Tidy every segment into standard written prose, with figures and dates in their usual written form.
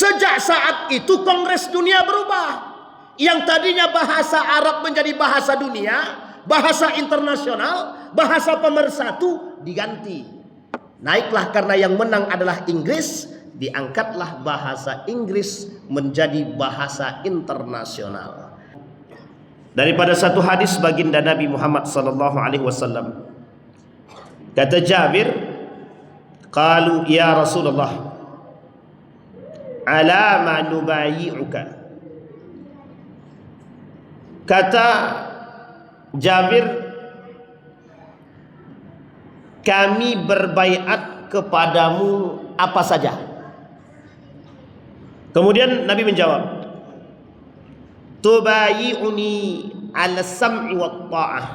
Sejak saat itu Kongres Dunia berubah. Yang tadinya bahasa Arab menjadi bahasa dunia, bahasa internasional, bahasa pemersatu diganti. Naiklah karena yang menang adalah Inggris, diangkatlah bahasa Inggris menjadi bahasa internasional. Daripada satu hadis baginda Nabi Muhammad sallallahu alaihi wasallam, kata Jabir, qalu ya Rasulullah, ala ma nubayi'uka. Kata Jabir, kami berbaiat kepadamu apa saja. Kemudian Nabi menjawab, tubayi'uni ala sam'i wa ta'ah.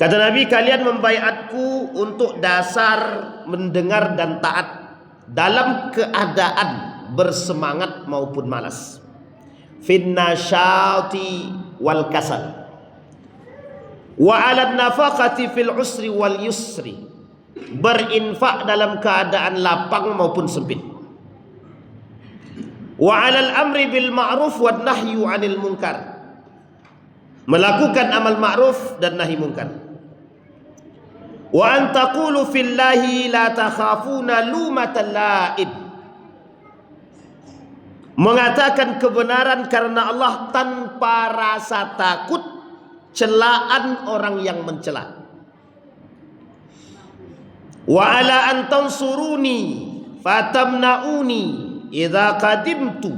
Kata Nabi, kalian membaiatku untuk dasar mendengar dan taat dalam keadaan bersemangat maupun malas. Fin nasyati wal kasal wa 'ala nafaqati fil usri wal yusri, berinfak dalam keadaan lapang maupun sempit, wa 'alal amri bil ma'ruf wan nahyu 'anil munkar, melakukan amal ma'ruf dan nahi munkar, wa an taqulu fillahi la takhafuna lumatal la'ib, mengatakan kebenaran karena Allah tanpa rasa takut celaan orang yang mencela. Wa ala an tansuruni fatamnauni idza qadimtu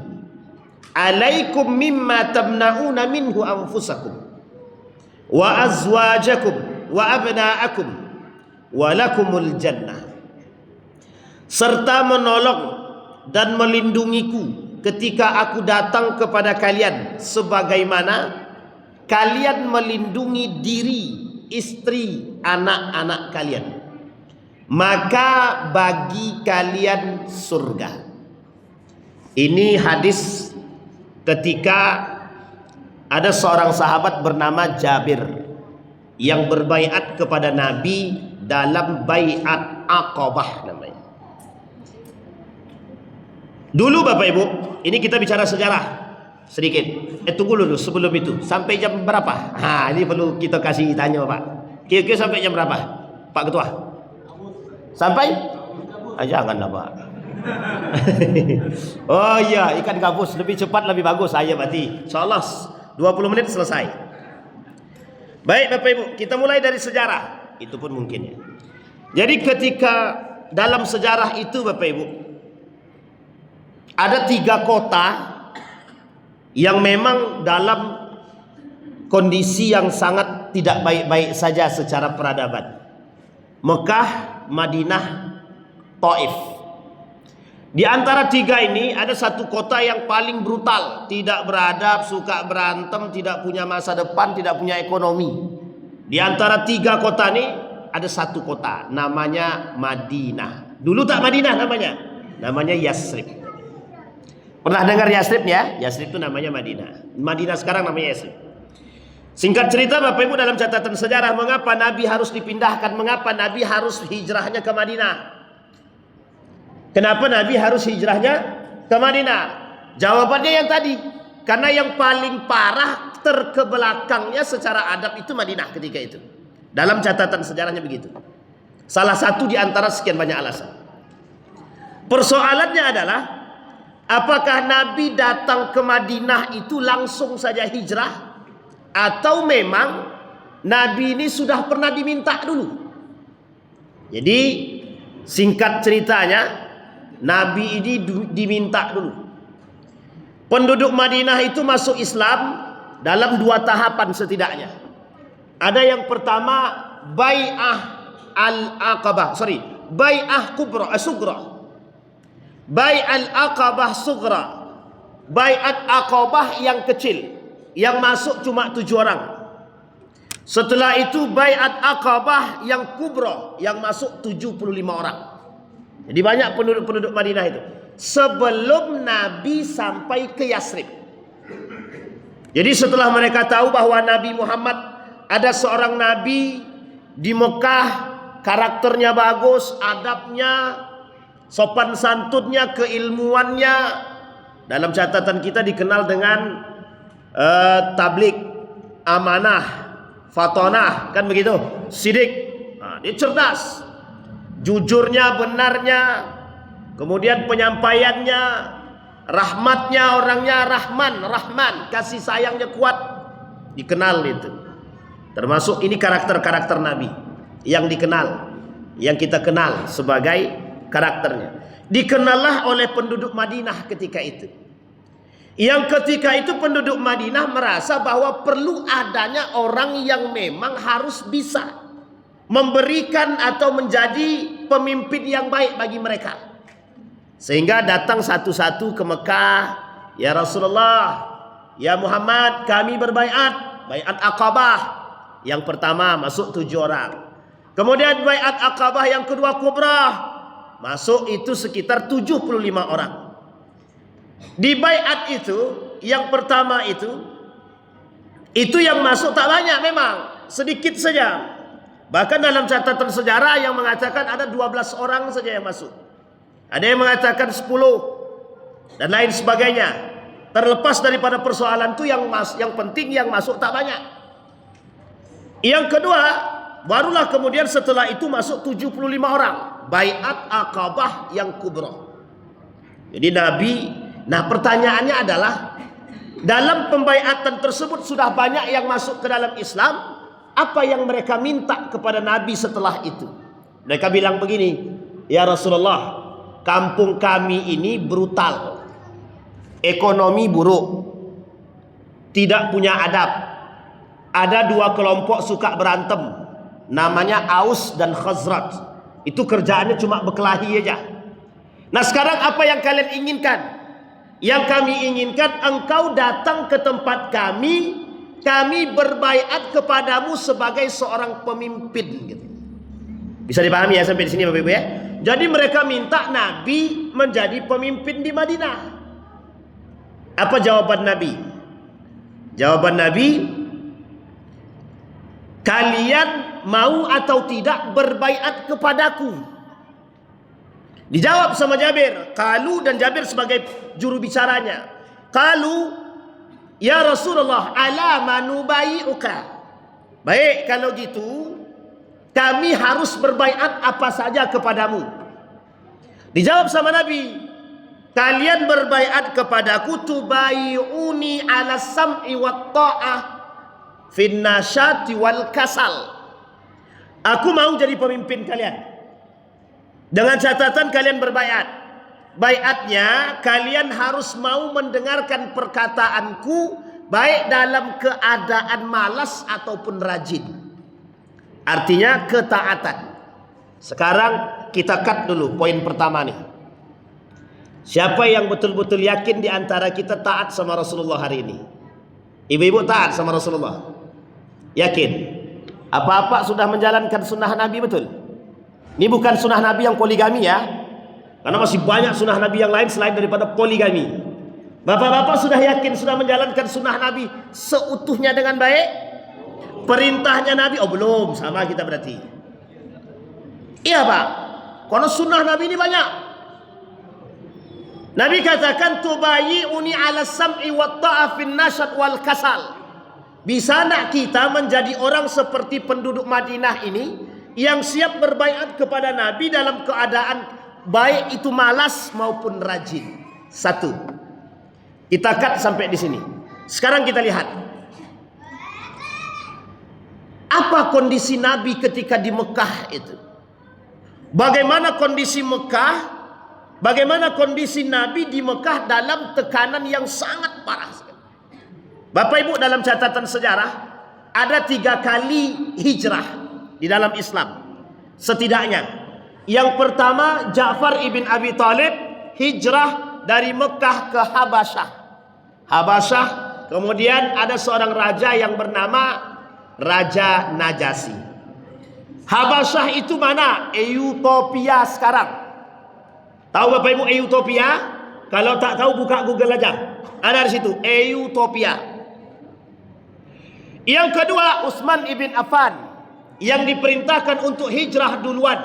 alaikum mimma tamnauna minhu anfusakum wa azwajakum wa abna'akum wa lakumul jannah, serta menolong dan melindungiku ketika aku datang kepada kalian sebagaimana kalian melindungi diri, istri, anak-anak kalian, maka bagi kalian surga. Ini hadis ketika ada seorang sahabat bernama Jabir yang berbaiat kepada Nabi dalam baiat Aqabah namanya. Dulu Bapak Ibu, ini kita bicara sejarah sedikit. Tunggu dulu sebelum itu. Sampai jam berapa? Ini perlu kita kasih tanya Pak. Kira-kira sampai jam berapa Pak Ketua? Sampai? Janganlah Pak. Oh iya, ikan gabus lebih cepat lebih bagus. Saya berarti InsyaAllah 20 menit selesai. Baik Bapak Ibu, kita mulai dari sejarah. Itu pun mungkin ya. Jadi ketika dalam sejarah itu Bapak Ibu, ada 3 kota yang memang dalam kondisi yang sangat tidak baik-baik saja secara peradaban. Mekah, Madinah, Taif. Di antara 3 ini ada satu kota yang paling brutal, tidak beradab, suka berantem, tidak punya masa depan, tidak punya ekonomi. Di antara 3 kota ini ada satu kota namanya Madinah. Dulu tak Madinah namanya Yasrib. Pernah dengar Yasrib ya? Yasrib itu namanya Madinah. Madinah sekarang namanya Yasrib. Singkat cerita Bapak Ibu, dalam catatan sejarah, mengapa Nabi harus dipindahkan? Mengapa Nabi harus hijrahnya ke Madinah? Kenapa Nabi harus hijrahnya ke Madinah? Jawabannya yang tadi. Karena yang paling parah terkebelakangnya secara adab itu Madinah ketika itu. Dalam catatan sejarahnya begitu. Salah satu di antara sekian banyak alasan. Persoalannya adalah, apakah Nabi datang ke Madinah itu langsung saja hijrah, atau memang Nabi ini sudah pernah diminta dulu? Jadi singkat ceritanya, Nabi ini diminta dulu. Penduduk Madinah itu masuk Islam dalam 2 tahapan setidaknya. Ada yang pertama bai'ah al-aqabah, bai'ah sugra. Bai'at al-aqabah sugra, bai'at aqabah yang kecil, yang masuk cuma 7 orang. Setelah itu bai'at aqabah yang kubra, yang masuk 75 orang. Jadi banyak penduduk Madinah itu sebelum Nabi sampai ke Yasrib. Jadi setelah mereka tahu bahwa Nabi Muhammad ada seorang Nabi di Mekah, karakternya bagus, adabnya, sopan santunnya, keilmuannya, dalam catatan kita dikenal dengan tablik, amanah, fatonah, kan begitu, sidik. Nah, dia cerdas, jujurnya, benarnya, kemudian penyampaiannya, rahmatnya, orangnya rahman, kasih sayangnya kuat, dikenal itu. Termasuk ini karakter-karakter Nabi yang dikenal, yang kita kenal sebagai karakternya. Dikenallah oleh penduduk Madinah ketika itu. Yang ketika itu penduduk Madinah merasa bahwa perlu adanya orang yang memang harus bisa memberikan atau menjadi pemimpin yang baik bagi mereka. Sehingga datang satu-satu ke Mekah, ya Rasulullah, ya Muhammad, kami berbaiat, baiat Aqabah. Yang pertama masuk 7 orang. Kemudian baiat Aqabah yang kedua Kubrah, masuk itu sekitar 75 orang. Di baiat itu, yang pertama itu yang masuk tak banyak memang, sedikit saja. Bahkan dalam catatan sejarah yang mengatakan ada 12 orang saja yang masuk. Ada yang mengatakan 10 dan lain sebagainya. Terlepas daripada persoalan itu, yang penting yang masuk tak banyak. Yang kedua, barulah kemudian setelah itu masuk 75 orang. Baiat Aqabah yang kubra. Jadi Nabi, nah pertanyaannya adalah, dalam pembaiatan tersebut sudah banyak yang masuk ke dalam Islam. Apa yang mereka minta kepada Nabi setelah itu? Mereka bilang begini, ya Rasulullah, kampung kami ini brutal, ekonomi buruk, tidak punya adab. Ada 2 kelompok suka berantem, namanya Aus dan Khazraj. Itu kerjaannya cuma berkelahi aja. Nah sekarang apa yang kalian inginkan? Yang kami inginkan engkau datang ke tempat kami berbaiat kepadamu sebagai seorang pemimpin gitu. Bisa dipahami ya sampai di sini Bapak Ibu ya? Jadi mereka minta Nabi menjadi pemimpin di Madinah. Apa jawaban Nabi? Jawaban Nabi, kalian mau atau tidak berbaiat kepadaku? Dijawab sama Jabir, Qalu, dan Jabir sebagai juru bicaranya, Qalu, ya Rasulullah, ala manubai'uka. Baik, kalau gitu kami harus berbaiat apa saja kepadamu. Dijawab sama Nabi, kalian berbaiat kepadaku, tubai'uni ala sam'i wa ta'ah fin nasyati wal kasal. Aku mau jadi pemimpin kalian, dengan catatan kalian berbaiat. Baiatnya kalian harus mau mendengarkan perkataanku, baik dalam keadaan malas ataupun rajin. Artinya ketaatan. Sekarang kita cut dulu poin pertama nih. Siapa yang betul-betul yakin di antara kita taat sama Rasulullah hari ini? Ibu-ibu taat sama Rasulullah? Yakin? Apa-apa sudah menjalankan sunnah Nabi betul? Ini bukan sunnah Nabi yang poligami ya, karena masih banyak sunnah Nabi yang lain selain daripada poligami. Bapak-bapak sudah yakin sudah menjalankan sunnah Nabi seutuhnya dengan baik? Perintahnya Nabi? Oh belum, sama kita berarti. Iya Pak, karena sunnah Nabi ini banyak. Nabi katakan, tubayi'uni ala sam'i wa ta'a fin nasyat wal kasal. Bisa nak kita menjadi orang seperti penduduk Madinah ini, yang siap berbaiat kepada Nabi dalam keadaan baik itu malas maupun rajin. Satu. Kita cut sampai di sini. Sekarang kita lihat, apa kondisi Nabi ketika di Mekah itu? Bagaimana kondisi Mekah? Bagaimana kondisi Nabi di Mekah dalam tekanan yang sangat parah? Bapak Ibu, dalam catatan sejarah ada 3 kali hijrah di dalam Islam setidaknya. Yang pertama, Ja'far ibn Abi Thalib hijrah dari Mekah ke Habasyah. Habasyah, kemudian ada seorang raja yang bernama Raja Najasyi. Habasyah itu mana? Ethiopia sekarang. Tahu Bapak Ibu Ethiopia? Kalau tak tahu buka Google aja. Ada di situ Ethiopia. Yang kedua, Utsman ibn Affan yang diperintahkan untuk hijrah duluan.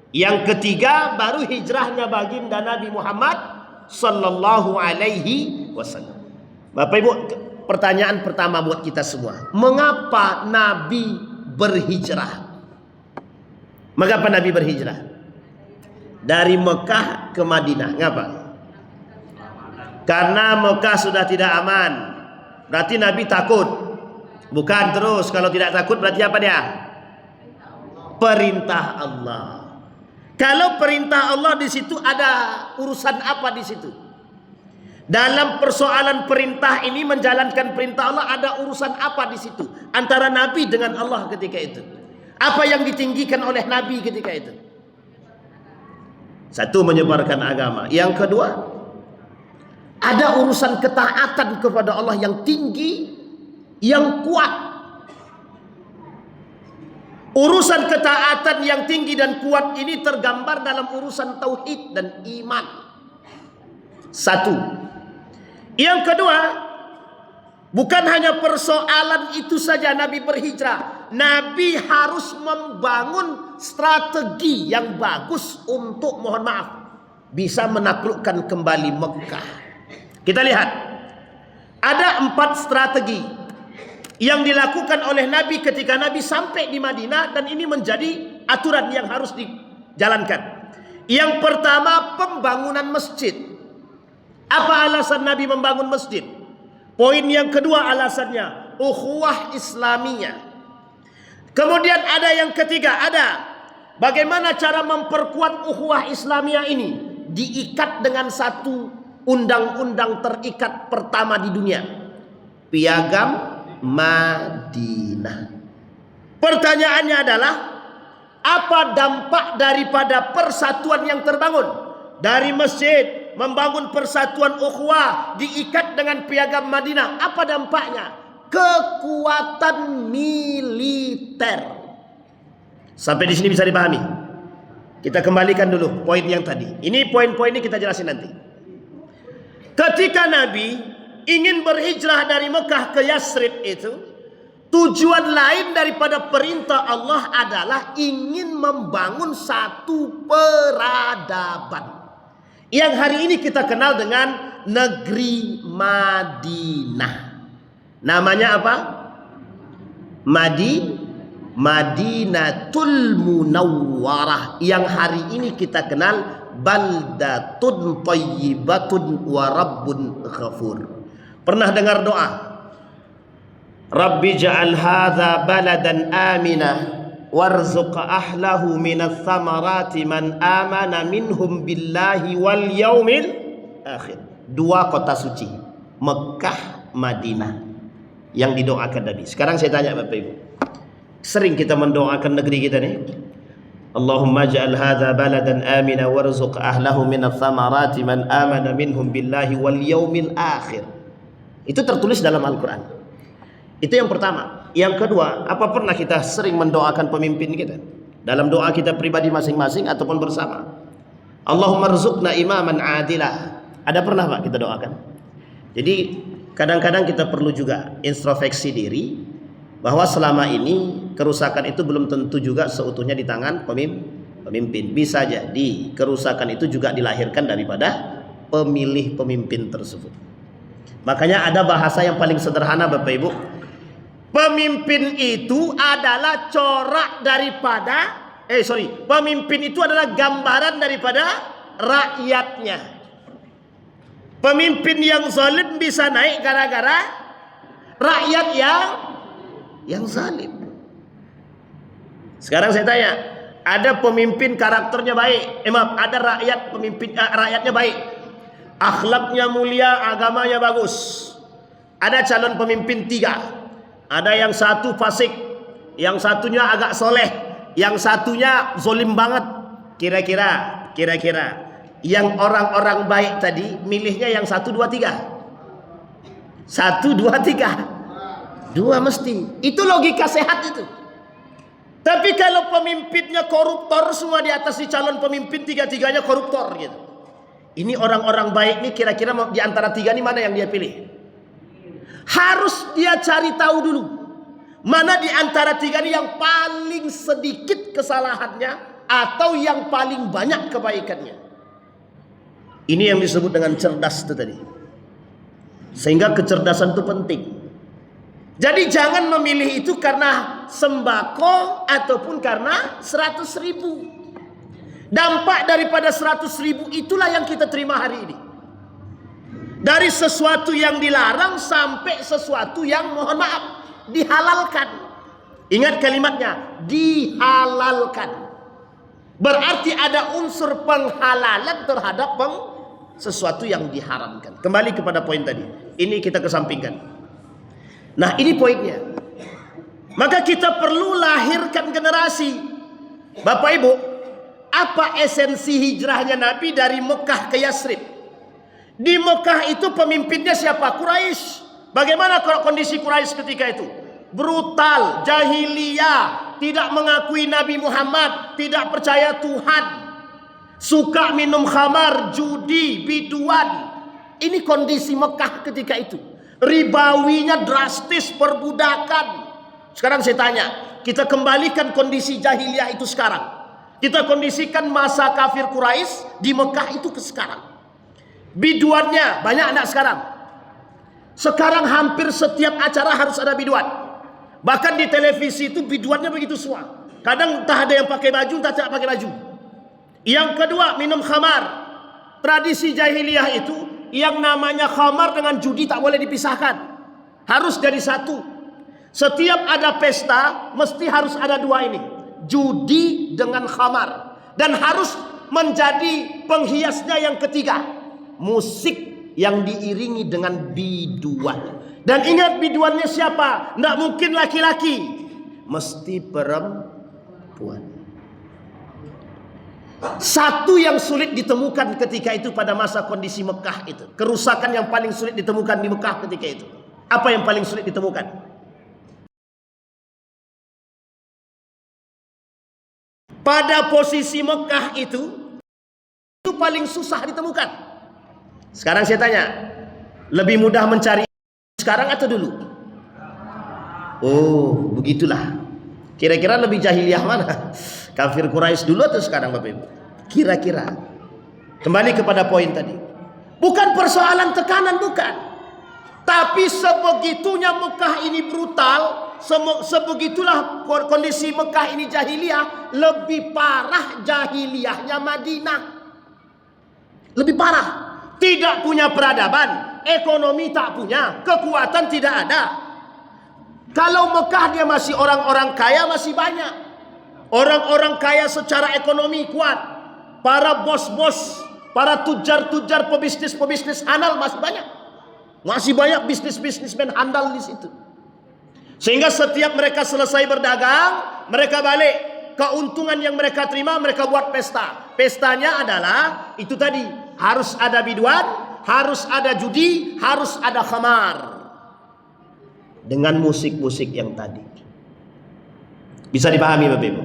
Yang ketiga baru hijrahnya baginda Nabi Muhammad sallallahu alaihi wasallam. Bapak Ibu, pertanyaan pertama buat kita semua. Mengapa Nabi berhijrah? Mengapa Nabi berhijrah? Dari Mekah ke Madinah. Ngapa? Karena Mekah sudah tidak aman. Berarti Nabi takut. Bukan terus. Kalau tidak takut berarti apa dia? Perintah Allah. Kalau perintah Allah di situ ada urusan apa di situ? Dalam persoalan perintah ini menjalankan perintah Allah ada urusan apa di situ? Antara Nabi dengan Allah ketika itu. Apa yang ditinggikan oleh Nabi ketika itu? Satu, menyebarkan agama. Yang kedua, ada urusan ketaatan kepada Allah yang tinggi, yang kuat. Urusan ketaatan yang tinggi dan kuat ini tergambar dalam urusan tauhid dan iman. Satu. Yang kedua, bukan hanya persoalan itu saja Nabi berhijrah. Nabi harus membangun strategi yang bagus untuk, mohon maaf, bisa menaklukkan kembali Mekah. Kita lihat, ada 4 strategi yang dilakukan oleh Nabi ketika Nabi sampai di Madinah, dan ini menjadi aturan yang harus dijalankan. Yang pertama, pembangunan masjid. Apa alasan Nabi membangun masjid? Poin yang kedua alasannya, ukhuwah Islamiyah. Kemudian ada yang ketiga, ada bagaimana cara memperkuat ukhuwah Islamiyah ini. Diikat dengan satu undang-undang terikat pertama di dunia, Piagam Madinah. Pertanyaannya adalah, apa dampak daripada persatuan yang terbangun? Dari masjid, membangun persatuan ukhuwah, diikat dengan Piagam Madinah. Apa dampaknya? Kekuatan militer. Sampai di sini bisa dipahami? Kita kembalikan dulu poin yang tadi. Ini poin-poin ini kita jelasin nanti. Ketika Nabi ingin berhijrah dari Mekah ke Yasrib itu, tujuan lain daripada perintah Allah adalah ingin membangun satu peradaban yang hari ini kita kenal dengan negeri Madinah. Namanya apa? Madinatul Munawwarah, yang hari ini kita kenal baldatun thayyibatun wa rabbun ghafur. Pernah dengar doa? Rabbi ja'al hadza baladan amina warzuq ahlahu minas samarati man amana minhum billahi wal yaumil akhir. 2 kota suci, Mekah, Madinah, yang didoakan Nabi. Sekarang saya tanya Bapak Ibu, sering kita mendoakan negeri kita nih? Allahumma ja'al hadza baladan amina warzuq ahlahu minas samarati man amana minhum billahi wal yaumil akhir. Itu tertulis dalam Al-Quran. Itu yang pertama. Yang kedua, apa pernah kita sering mendoakan pemimpin kita? Dalam doa kita pribadi masing-masing ataupun bersama. Allahumma rzuqna imaman adilah. Ada pernah Pak kita doakan? Jadi kadang-kadang kita perlu juga introspeksi diri, bahwa selama ini kerusakan itu belum tentu juga seutuhnya di tangan pemimpin. Bisa jadi kerusakan itu juga dilahirkan daripada pemilih pemimpin tersebut. Makanya ada bahasa yang paling sederhana Bapak Ibu. Pemimpin itu adalah corak daripada pemimpin itu adalah gambaran daripada rakyatnya. Pemimpin yang zalim bisa naik gara-gara rakyat yang zalim. Sekarang saya tanya, ada pemimpin karakternya baik, ada rakyatnya baik, akhlaknya mulia, agamanya bagus. Ada calon pemimpin 3. Ada yang satu fasik, yang satunya agak soleh, yang satunya zolim banget. Kira-kira yang orang-orang baik tadi milihnya yang 1, 2, 3. 1, 2, 3. 2 mesti. Itu logika sehat itu. Tapi kalau pemimpinnya koruptor semua di atas, si calon pemimpin 3-3-nya koruptor gitu. Ini orang-orang baik nih, kira-kira di antara 3 ini mana yang dia pilih? Harus dia cari tahu dulu, mana di antara 3 ini yang paling sedikit kesalahannya, atau yang paling banyak kebaikannya. Ini yang disebut dengan cerdas itu tadi. Sehingga kecerdasan itu penting. Jadi jangan memilih itu karena sembako ataupun karena 100.000. Dampak daripada 100.000 itulah yang kita terima hari ini. Dari sesuatu yang dilarang sampai sesuatu yang mohon maaf dihalalkan. Ingat kalimatnya, dihalalkan. Berarti ada unsur penghalalan terhadap sesuatu yang diharamkan. Kembali kepada poin tadi. Ini kita kesampingkan. Nah, ini poinnya. Maka kita perlu lahirkan generasi. Bapak Ibu, apa esensi hijrahnya Nabi dari Mekah ke Yasrib? Di Mekah itu pemimpinnya siapa? Quraisy. Bagaimana kondisi Quraisy ketika itu? Brutal, jahiliyah, tidak mengakui Nabi Muhammad, tidak percaya Tuhan, suka minum khamar, judi, biduan. Ini kondisi Mekah ketika itu. Ribawinya drastis, perbudakan. Sekarang saya tanya, kita kembalikan kondisi jahiliyah itu sekarang. Kita kondisikan masa kafir Quraisy di Mekah itu ke sekarang. Biduannya banyak anak sekarang. Sekarang hampir setiap acara harus ada biduan. Bahkan di televisi itu biduannya begitu semua. Kadang entah ada yang pakai baju, entah tidak pakai baju. Yang kedua, minum khamar. Tradisi jahiliyah itu yang namanya khamar dengan judi tak boleh dipisahkan. Harus jadi satu. Setiap ada pesta mesti harus ada dua ini. Judi dengan khamar. Dan harus menjadi penghiasnya yang ketiga, musik yang diiringi dengan biduan. Dan ingat, biduannya siapa? Tidak mungkin laki-laki, mesti perempuan. Satu yang sulit ditemukan ketika itu pada masa kondisi Mekah itu. Kerusakan yang paling sulit ditemukan di Mekah ketika itu. Apa yang paling sulit ditemukan? Pada posisi Mekah itu paling susah ditemukan. Sekarang saya tanya, lebih mudah mencari sekarang atau dulu? Oh, begitulah. Kira-kira lebih jahiliyah mana? Kafir Quraisy dulu atau sekarang Bapak Ibu? Kira-kira. Kembali kepada poin tadi. Bukan persoalan tekanan, bukan. Tapi sebegitunya Mekah ini brutal, sebegitulah kondisi Mekah ini jahiliyah, lebih parah jahiliyahnya Madinah. Lebih parah. Tidak punya peradaban, ekonomi tak punya, kekuatan tidak ada. Kalau Mekah dia masih orang-orang kaya masih banyak. Orang-orang kaya secara ekonomi kuat. Para bos-bos, para tujar-tujar, pebisnis-pebisnis handal masih banyak. Masih banyak bisnis-bisnismen handal di situ. Sehingga setiap mereka selesai berdagang, mereka balik. Keuntungan yang mereka terima, mereka buat pesta. Pestanya adalah itu tadi, harus ada biduan, harus ada judi, harus ada khamar. Dengan musik-musik yang tadi. Bisa dipahami Bapak Ibu?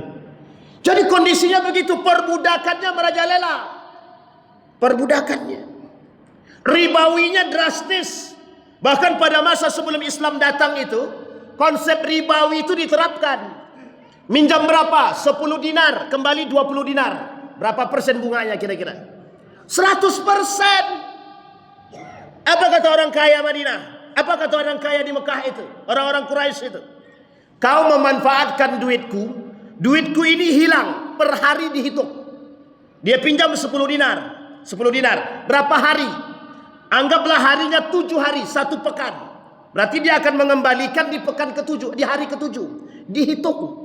Jadi kondisinya begitu, perbudakannya merajalela. Perbudakannya. Ribawinya drastis. Bahkan pada masa sebelum Islam datang itu, konsep ribawi itu diterapkan. Minjam berapa? 10 dinar, kembali 20 dinar. Berapa persen bunganya kira-kira? 100%. Apa kata orang kaya Madinah? Apa kata orang kaya di Mekah itu? Orang-orang Quraisy itu. Kau memanfaatkan duitku. Duitku ini hilang. Per hari dihitung. Dia pinjam 10 dinar. 10 dinar. Berapa hari? Anggaplah harinya 7 hari. 1 pekan. Berarti dia akan mengembalikan di pekan ke-7. Di hari ke-7. Dihitung.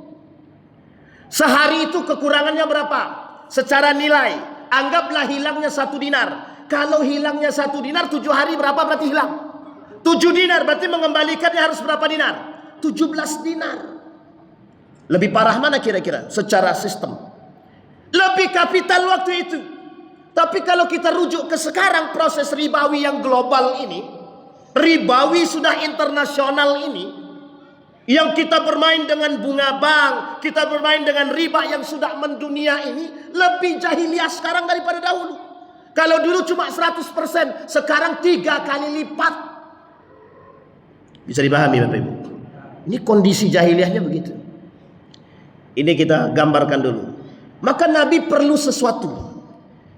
Sehari itu kekurangannya berapa? Secara nilai. Anggaplah hilangnya 1 dinar. Kalau hilangnya 1 dinar 7 hari berapa berarti hilang? 7 dinar berarti mengembalikannya harus berapa dinar? 17 dinar. Lebih parah mana kira-kira secara sistem? Lebih kapital waktu itu. Tapi kalau kita rujuk ke sekarang, proses ribawi yang global ini, ribawi sudah internasional ini, yang kita bermain dengan bunga bank, kita bermain dengan riba yang sudah mendunia ini, lebih jahiliyah sekarang daripada dahulu. Kalau dulu cuma 100%, sekarang 3 kali lipat. Bisa dipahami Bapak Ibu? Ini kondisi jahiliyahnya begitu. Ini kita gambarkan dulu. Maka Nabi perlu sesuatu.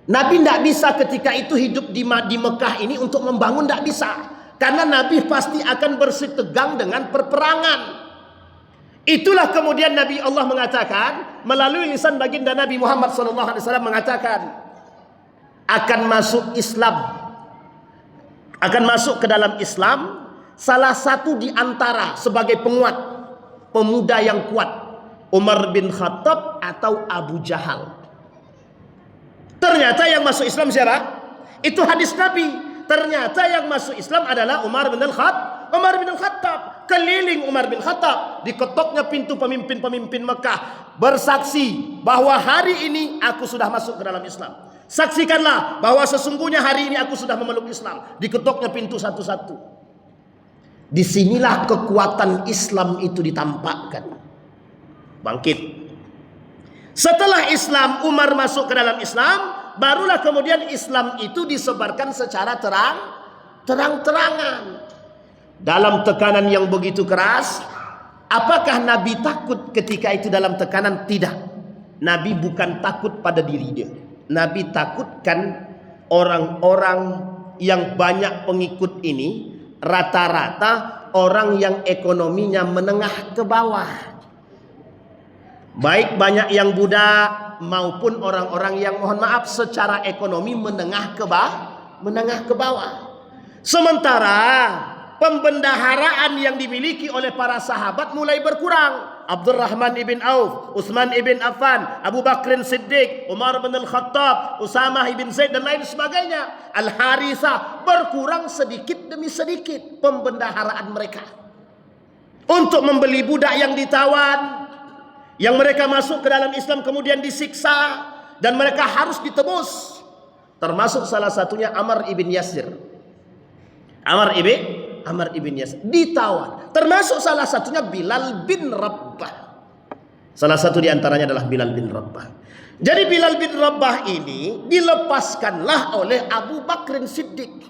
Nabi tidak bisa ketika itu hidup di Mekah ini untuk membangun, tidak bisa. Karena Nabi pasti akan bersitegang dengan perperangan. Itulah kemudian Nabi Allah mengatakan melalui lisan baginda Nabi Muhammad SAW mengatakan akan masuk Islam, akan masuk ke dalam Islam salah satu di antara sebagai penguat, pemuda yang kuat, Umar bin Khattab atau Abu Jahal. Ternyata yang masuk Islam siapa? Itu hadis Nabi. Ternyata yang masuk Islam adalah Umar bin Khattab. Keliling Umar bin Khattab, diketoknya pintu pemimpin-pemimpin Mekah, bersaksi bahwa hari ini aku sudah masuk ke dalam Islam. Saksikanlah bahwa sesungguhnya hari ini aku sudah memeluk Islam. Diketoknya pintu satu-satu. Disinilah kekuatan Islam itu ditampakkan. Bangkit. Setelah Islam, Umar masuk ke dalam Islam, barulah kemudian Islam itu disebarkan secara terang-terangan. Dalam tekanan yang begitu keras, apakah Nabi takut ketika itu dalam tekanan? Tidak. Nabi bukan takut pada diri dia. Nabi takutkan orang-orang yang banyak pengikut ini, rata-rata orang yang ekonominya menengah ke bawah. Baik banyak yang budak maupun orang-orang yang mohon maaf secara ekonomi menengah ke bawah. Sementara pembendaharaan yang dimiliki oleh para sahabat mulai berkurang. Abdurrahman ibn Auf, Utsman ibn Affan, Abu Bakr Siddiq, Umar bin Al-Khattab, Usamah ibn Zaid dan lain sebagainya, Al-Harithah, berkurang sedikit demi sedikit pembendaharaan mereka. Untuk membeli budak yang ditawan, yang mereka masuk ke dalam Islam kemudian disiksa dan mereka harus ditebus. Termasuk salah satunya Ammar ibn Yasir. Ammar ibn Yasir ditawan. Termasuk salah satunya Bilal bin Rabah. Salah satu di antaranya adalah Bilal bin Rabah. Jadi Bilal bin Rabah ini dilepaskanlah oleh Abu Bakr Siddiq.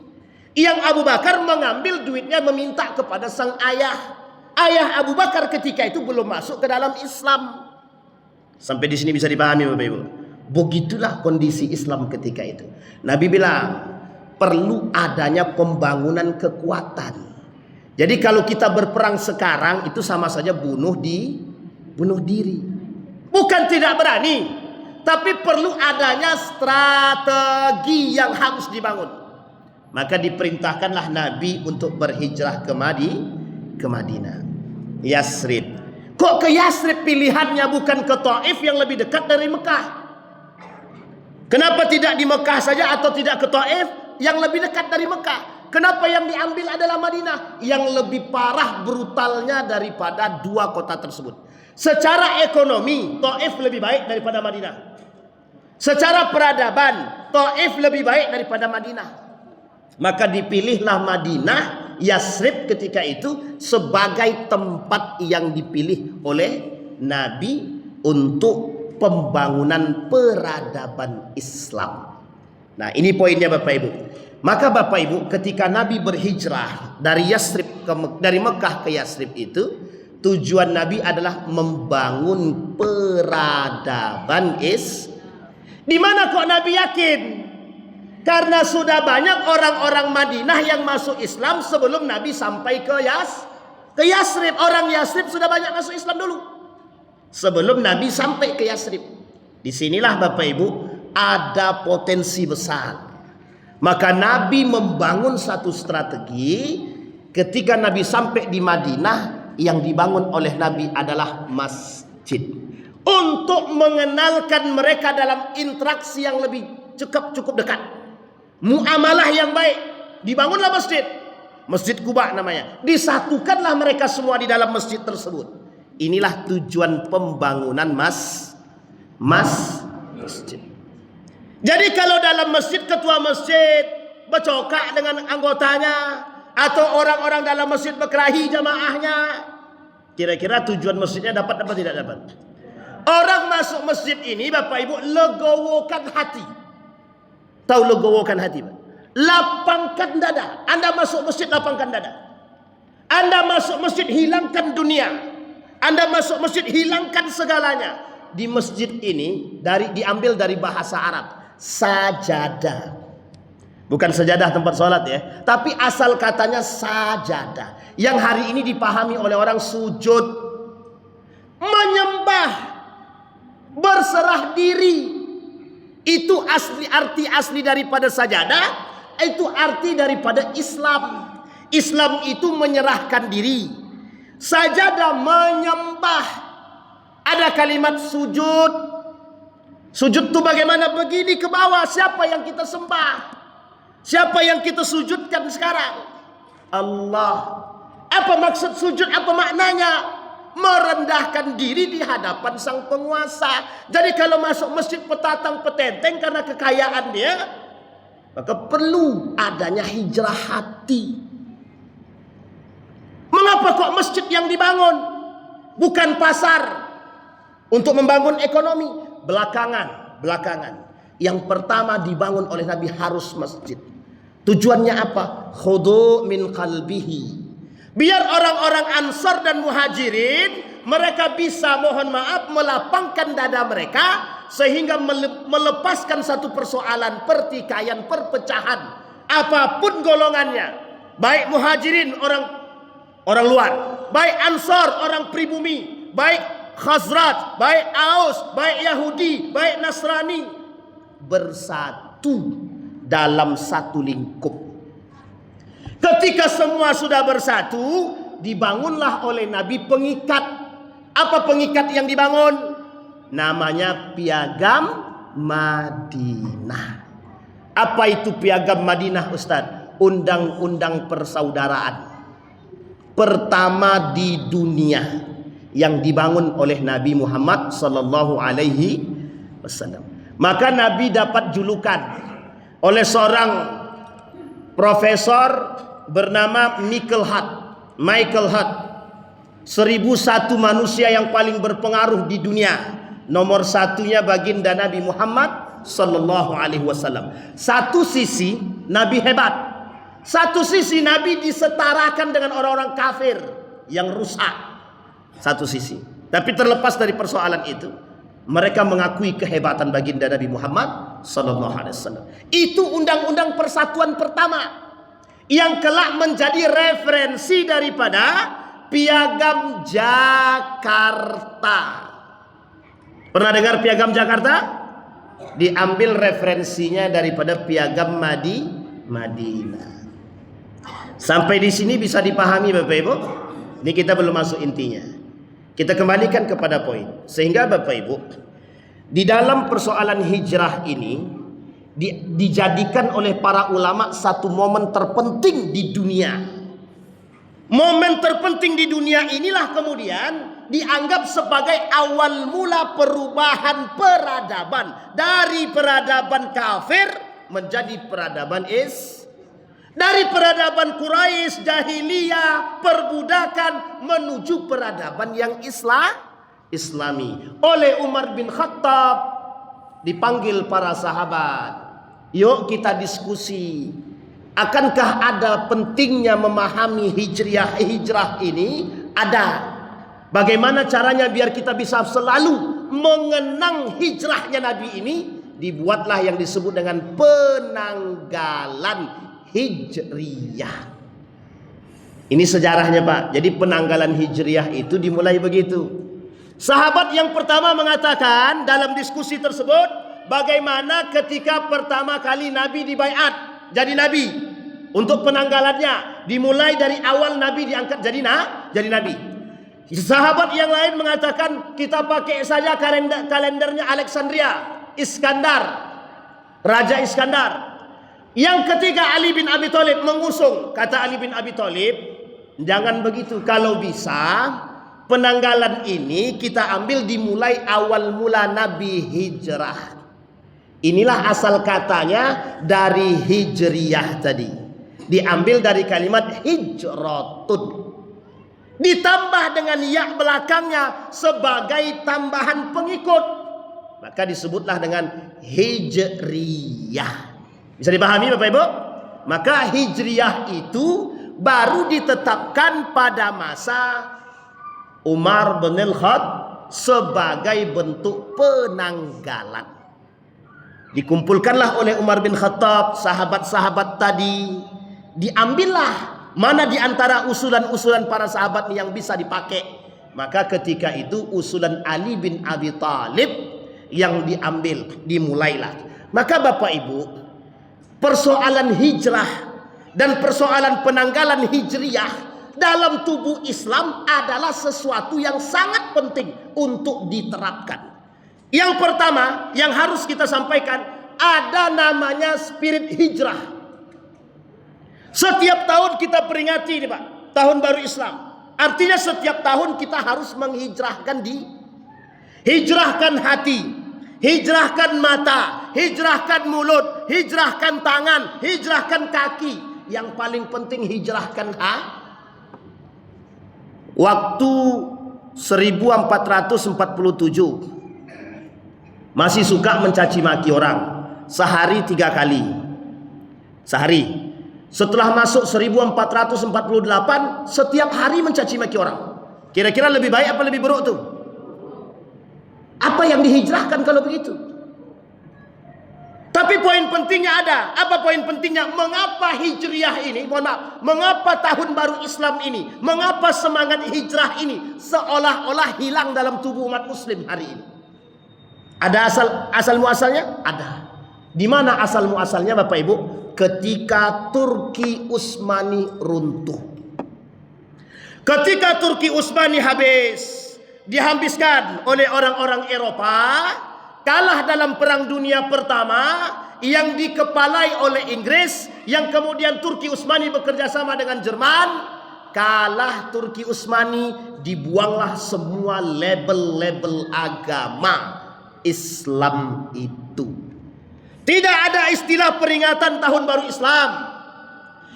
Yang Abu Bakar mengambil duitnya meminta kepada sang ayah. Ayah Abu Bakar ketika itu belum masuk ke dalam Islam. Sampai di sini bisa dipahami Bapak Ibu. Begitulah kondisi Islam ketika itu. Nabi bilang perlu adanya pembangunan kekuatan. Jadi kalau kita berperang sekarang itu sama saja bunuh diri. Bukan tidak berani, tapi perlu adanya strategi yang harus dibangun. Maka diperintahkanlah Nabi untuk berhijrah ke Madinah, Yasrib. Kok ke Yasrib pilihannya bukan ke Taif yang lebih dekat dari Mekah? Kenapa tidak di Mekah saja atau tidak ke Taif yang lebih dekat dari Mekah? Kenapa yang diambil adalah Madinah yang lebih parah brutalnya daripada dua kota tersebut? Secara ekonomi Taif lebih baik daripada Madinah. Secara peradaban Taif lebih baik daripada Madinah. Maka dipilihlah Madinah, Yasrib ketika itu sebagai tempat yang dipilih oleh Nabi untuk pembangunan peradaban Islam. Nah, ini poinnya Bapak Ibu. Maka Bapak Ibu, ketika Nabi berhijrah dari Mekah ke Yasrib itu, tujuan Nabi adalah membangun peradaban Di mana kok Nabi yakin? Karena sudah banyak orang-orang Madinah yang masuk Islam sebelum Nabi sampai ke Yasrib. Orang Yasrib sudah banyak masuk Islam dulu sebelum Nabi sampai ke Yasrib. Disinilah Bapak Ibu ada potensi besar. Maka Nabi membangun satu strategi. Ketika Nabi sampai di Madinah, yang dibangun oleh Nabi adalah masjid, untuk mengenalkan mereka dalam interaksi yang lebih cukup dekat, muamalah yang baik. Dibangunlah masjid, Masjid Quba namanya. Disatukanlah mereka semua di dalam masjid tersebut. Inilah tujuan pembangunan masjid. Jadi kalau dalam masjid ketua masjid bercokak dengan anggotanya, atau orang-orang dalam masjid berkelahi jamaahnya, kira-kira tujuan masjidnya dapat apa tidak dapat? Orang masuk masjid ini Bapak Ibu legowokan hati. Tahu legowokan hati Pak? Lapangkan dada. Anda masuk masjid lapangkan dada. Anda masuk masjid hilangkan dunia. Anda masuk masjid hilangkan segalanya. di masjid ini diambil dari bahasa Arab. Sajadah. Bukan sajadah tempat sholat ya, tapi asal katanya sajadah. Yang hari ini dipahami oleh orang sujud, menyembah, berserah diri. Itu arti asli daripada sajadah. Itu arti daripada Islam. Islam itu menyerahkan diri. Sajadah menyembah. Ada kalimat sujud. Sujud itu bagaimana? Begini ke bawah. Siapa yang kita sembah? Siapa yang kita sujudkan sekarang? Allah. Apa maksud sujud? Apa maknanya? Merendahkan diri di hadapan sang penguasa. Jadi kalau masuk masjid petatang petenteng karena kekayaan dia, maka perlu adanya hijrah hati. Mengapa kok masjid yang dibangun? Bukan pasar untuk membangun ekonomi. Belakangan. Yang pertama dibangun oleh Nabi harus masjid. Tujuannya apa? Khudu min qalbihi. Biar orang-orang Ansar dan Muhajirin mereka bisa, mohon maaf, melapangkan dada mereka sehingga melepaskan satu persoalan pertikaian, perpecahan, apapun golongannya. Baik Muhajirin orang luar, baik Ansar orang pribumi, baik Khazraj, baik Aus, baik Yahudi, baik Nasrani, bersatu dalam satu lingkup. Ketika semua sudah bersatu, dibangunlah oleh Nabi pengikat. Apa pengikat yang dibangun? Namanya Piagam Madinah. Apa itu Piagam Madinah, Ustaz? Undang-undang persaudaraan pertama di dunia yang dibangun oleh Nabi Muhammad sallallahu alaihi wasallam. Maka Nabi dapat julukan oleh seorang profesor bernama Michael Hart. 1001 manusia yang paling berpengaruh di dunia. Nomor satunya baginda Nabi Muhammad sallallahu alaihi wasallam. Satu sisi Nabi hebat. Satu sisi Nabi disetarakan dengan orang-orang kafir yang rusak. Satu sisi. Tapi terlepas dari persoalan itu, mereka mengakui kehebatan baginda Nabi Muhammad sallallahu alaihi wasallam. Itu undang-undang persatuan pertama yang kelak menjadi referensi daripada Piagam Jakarta. Pernah dengar Piagam Jakarta? Diambil referensinya daripada Piagam Madinah. Sampai di sini bisa dipahami Bapak Ibu? Ini kita belum masuk intinya. Kita kembalikan kepada poin. Sehingga Bapak Ibu, di dalam persoalan hijrah ini dijadikan oleh para ulama satu momen terpenting di dunia. Momen terpenting di dunia inilah kemudian dianggap sebagai awal mula perubahan peradaban. Dari peradaban kafir menjadi peradaban dari peradaban Quraisy, jahiliyah, perbudakan menuju peradaban yang Islami. Oleh Umar bin Khattab dipanggil para sahabat. Yuk kita diskusi. Akankah ada pentingnya memahami hijrah ini? Ada. Bagaimana caranya biar kita bisa selalu mengenang hijrahnya Nabi ini? Dibuatlah yang disebut dengan penanggalan Hijriyah. Ini sejarahnya Pak. Jadi penanggalan Hijriyah itu dimulai begitu. Sahabat yang pertama mengatakan dalam diskusi tersebut, bagaimana ketika pertama kali Nabi dibaiat jadi Nabi. Untuk penanggalannya dimulai dari awal Nabi diangkat jadi Nabi. Sahabat yang lain mengatakan kita pakai saja kalendernya Alexandria, Raja Iskandar. Yang ketiga Ali bin Abi Thalib mengusung. Kata Ali bin Abi Thalib, jangan begitu. Kalau bisa penanggalan ini kita ambil dimulai awal mula Nabi hijrah. Inilah asal katanya dari hijriyah tadi. Diambil dari kalimat hijratun. Ditambah dengan ya belakangnya sebagai tambahan pengikut. Maka disebutlah dengan hijriyah. Bisa dipahami Bapak Ibu? Maka hijriyah itu baru ditetapkan pada masa Umar bin sebagai bentuk penanggalan. Dikumpulkanlah oleh Umar bin Khattab sahabat-sahabat tadi, diambillah mana di antara usulan-usulan para sahabat yang bisa dipakai. Maka ketika itu usulan Ali bin Abi Thalib yang diambil, dimulailah. Maka Bapak Ibu, persoalan hijrah dan persoalan penanggalan hijriyah dalam tubuh Islam adalah sesuatu yang sangat penting untuk diterapkan. Yang pertama yang harus kita sampaikan, ada namanya spirit hijrah. Setiap tahun kita peringati ini Pak, tahun baru Islam. Artinya setiap tahun kita harus menghijrahkan hijrahkan hati, hijrahkan mata, hijrahkan mulut, hijrahkan tangan, hijrahkan kaki. Yang paling penting hijrahkan Waktu 1447 masih suka mencaci maki orang, sehari 3 kali sehari. Setelah masuk 1448 setiap hari mencaci maki orang. Kira-kira lebih baik apa lebih buruk tuh? Apa yang dihijrahkan kalau begitu? Tapi poin pentingnya ada. Apa poin pentingnya? Mengapa hijriah ini, mohon maaf, mengapa tahun baru Islam ini, mengapa semangat hijrah ini seolah-olah hilang dalam tubuh umat muslim hari ini? Ada asal muasalnya? Ada. Di mana asal muasalnya Bapak Ibu? Ketika Turki Utsmani runtuh. Ketika Turki Utsmani habis, dihabiskan oleh orang-orang Eropa, kalah dalam Perang Dunia Pertama yang dikepalai oleh Inggris, yang kemudian Turki Utsmani bekerja sama dengan Jerman. Kalah Turki Utsmani, dibuanglah semua label-label agama Islam itu. Tidak ada istilah peringatan tahun baru Islam.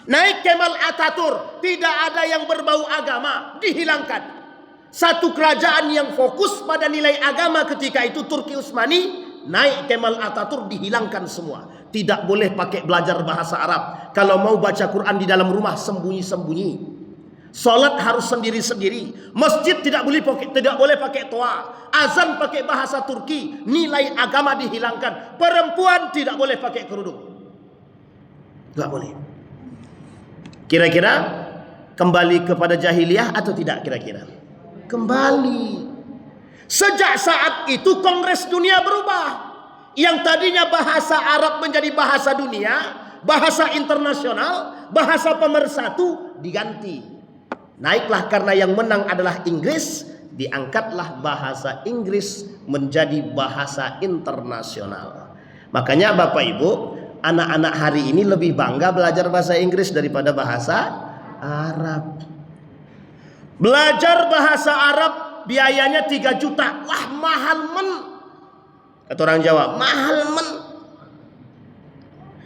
Naik Kemal Atatürk, tidak ada yang berbau agama, dihilangkan. Satu kerajaan yang fokus pada nilai agama ketika itu Turki Utsmani, naik Kemal Atatürk, dihilangkan semua. Tidak boleh pakai belajar bahasa Arab. Kalau mau baca Quran di dalam rumah sembunyi-sembunyi. Salat harus sendiri-sendiri. Masjid tidak boleh pakai toa. Azan pakai bahasa Turki. Nilai agama dihilangkan. Perempuan tidak boleh pakai kerudung. Tidak boleh. Kira-kira kembali kepada jahiliyah atau tidak kira-kira? Kembali. Sejak saat itu Kongres Dunia berubah. Yang tadinya bahasa Arab menjadi bahasa dunia, bahasa internasional, bahasa pemersatu diganti. Naiklah karena yang menang adalah Inggris, diangkatlah bahasa Inggris menjadi bahasa internasional. Makanya Bapak Ibu, anak-anak hari ini lebih bangga belajar bahasa Inggris daripada bahasa Arab. Belajar bahasa Arab biayanya 3 juta. Wah, mahal men. Kata orang Jawa, mahal men.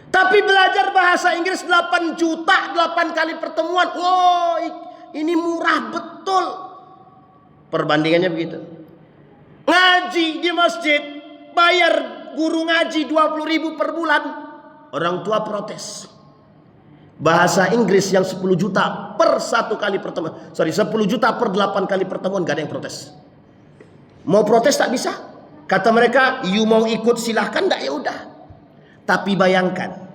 Tapi belajar bahasa Inggris 8 juta, 8 kali pertemuan. Wow, ini murah betul. Perbandingannya begitu. Ngaji di masjid, bayar guru ngaji 20.000 per bulan. Orang tua protes. Bahasa Inggris yang 10 juta per 1 kali pertemuan. 10 juta per 8 kali pertemuan, gak ada yang protes. Mau protes tak bisa. Kata mereka, you mau ikut silahkan, enggak ya udah. Tapi bayangkan.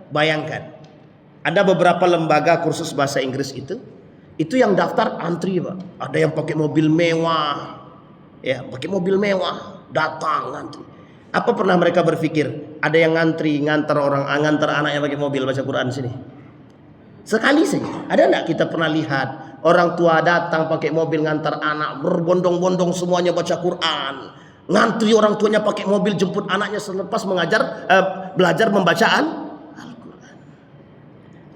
Ada beberapa lembaga kursus bahasa Inggris itu yang daftar antri Pak. Ada yang pakai mobil mewah. Ya, pakai mobil mewah, datang ngantri. Apa pernah mereka berpikir ada yang ngantri ngantar anak yang pakai mobil baca Quran sini? Sekali saja. Ada enggak kita pernah lihat orang tua datang pakai mobil ngantar anak berbondong-bondong semuanya baca Quran. Ngantri orang tuanya pakai mobil jemput anaknya selepas belajar membaca Al-Quran.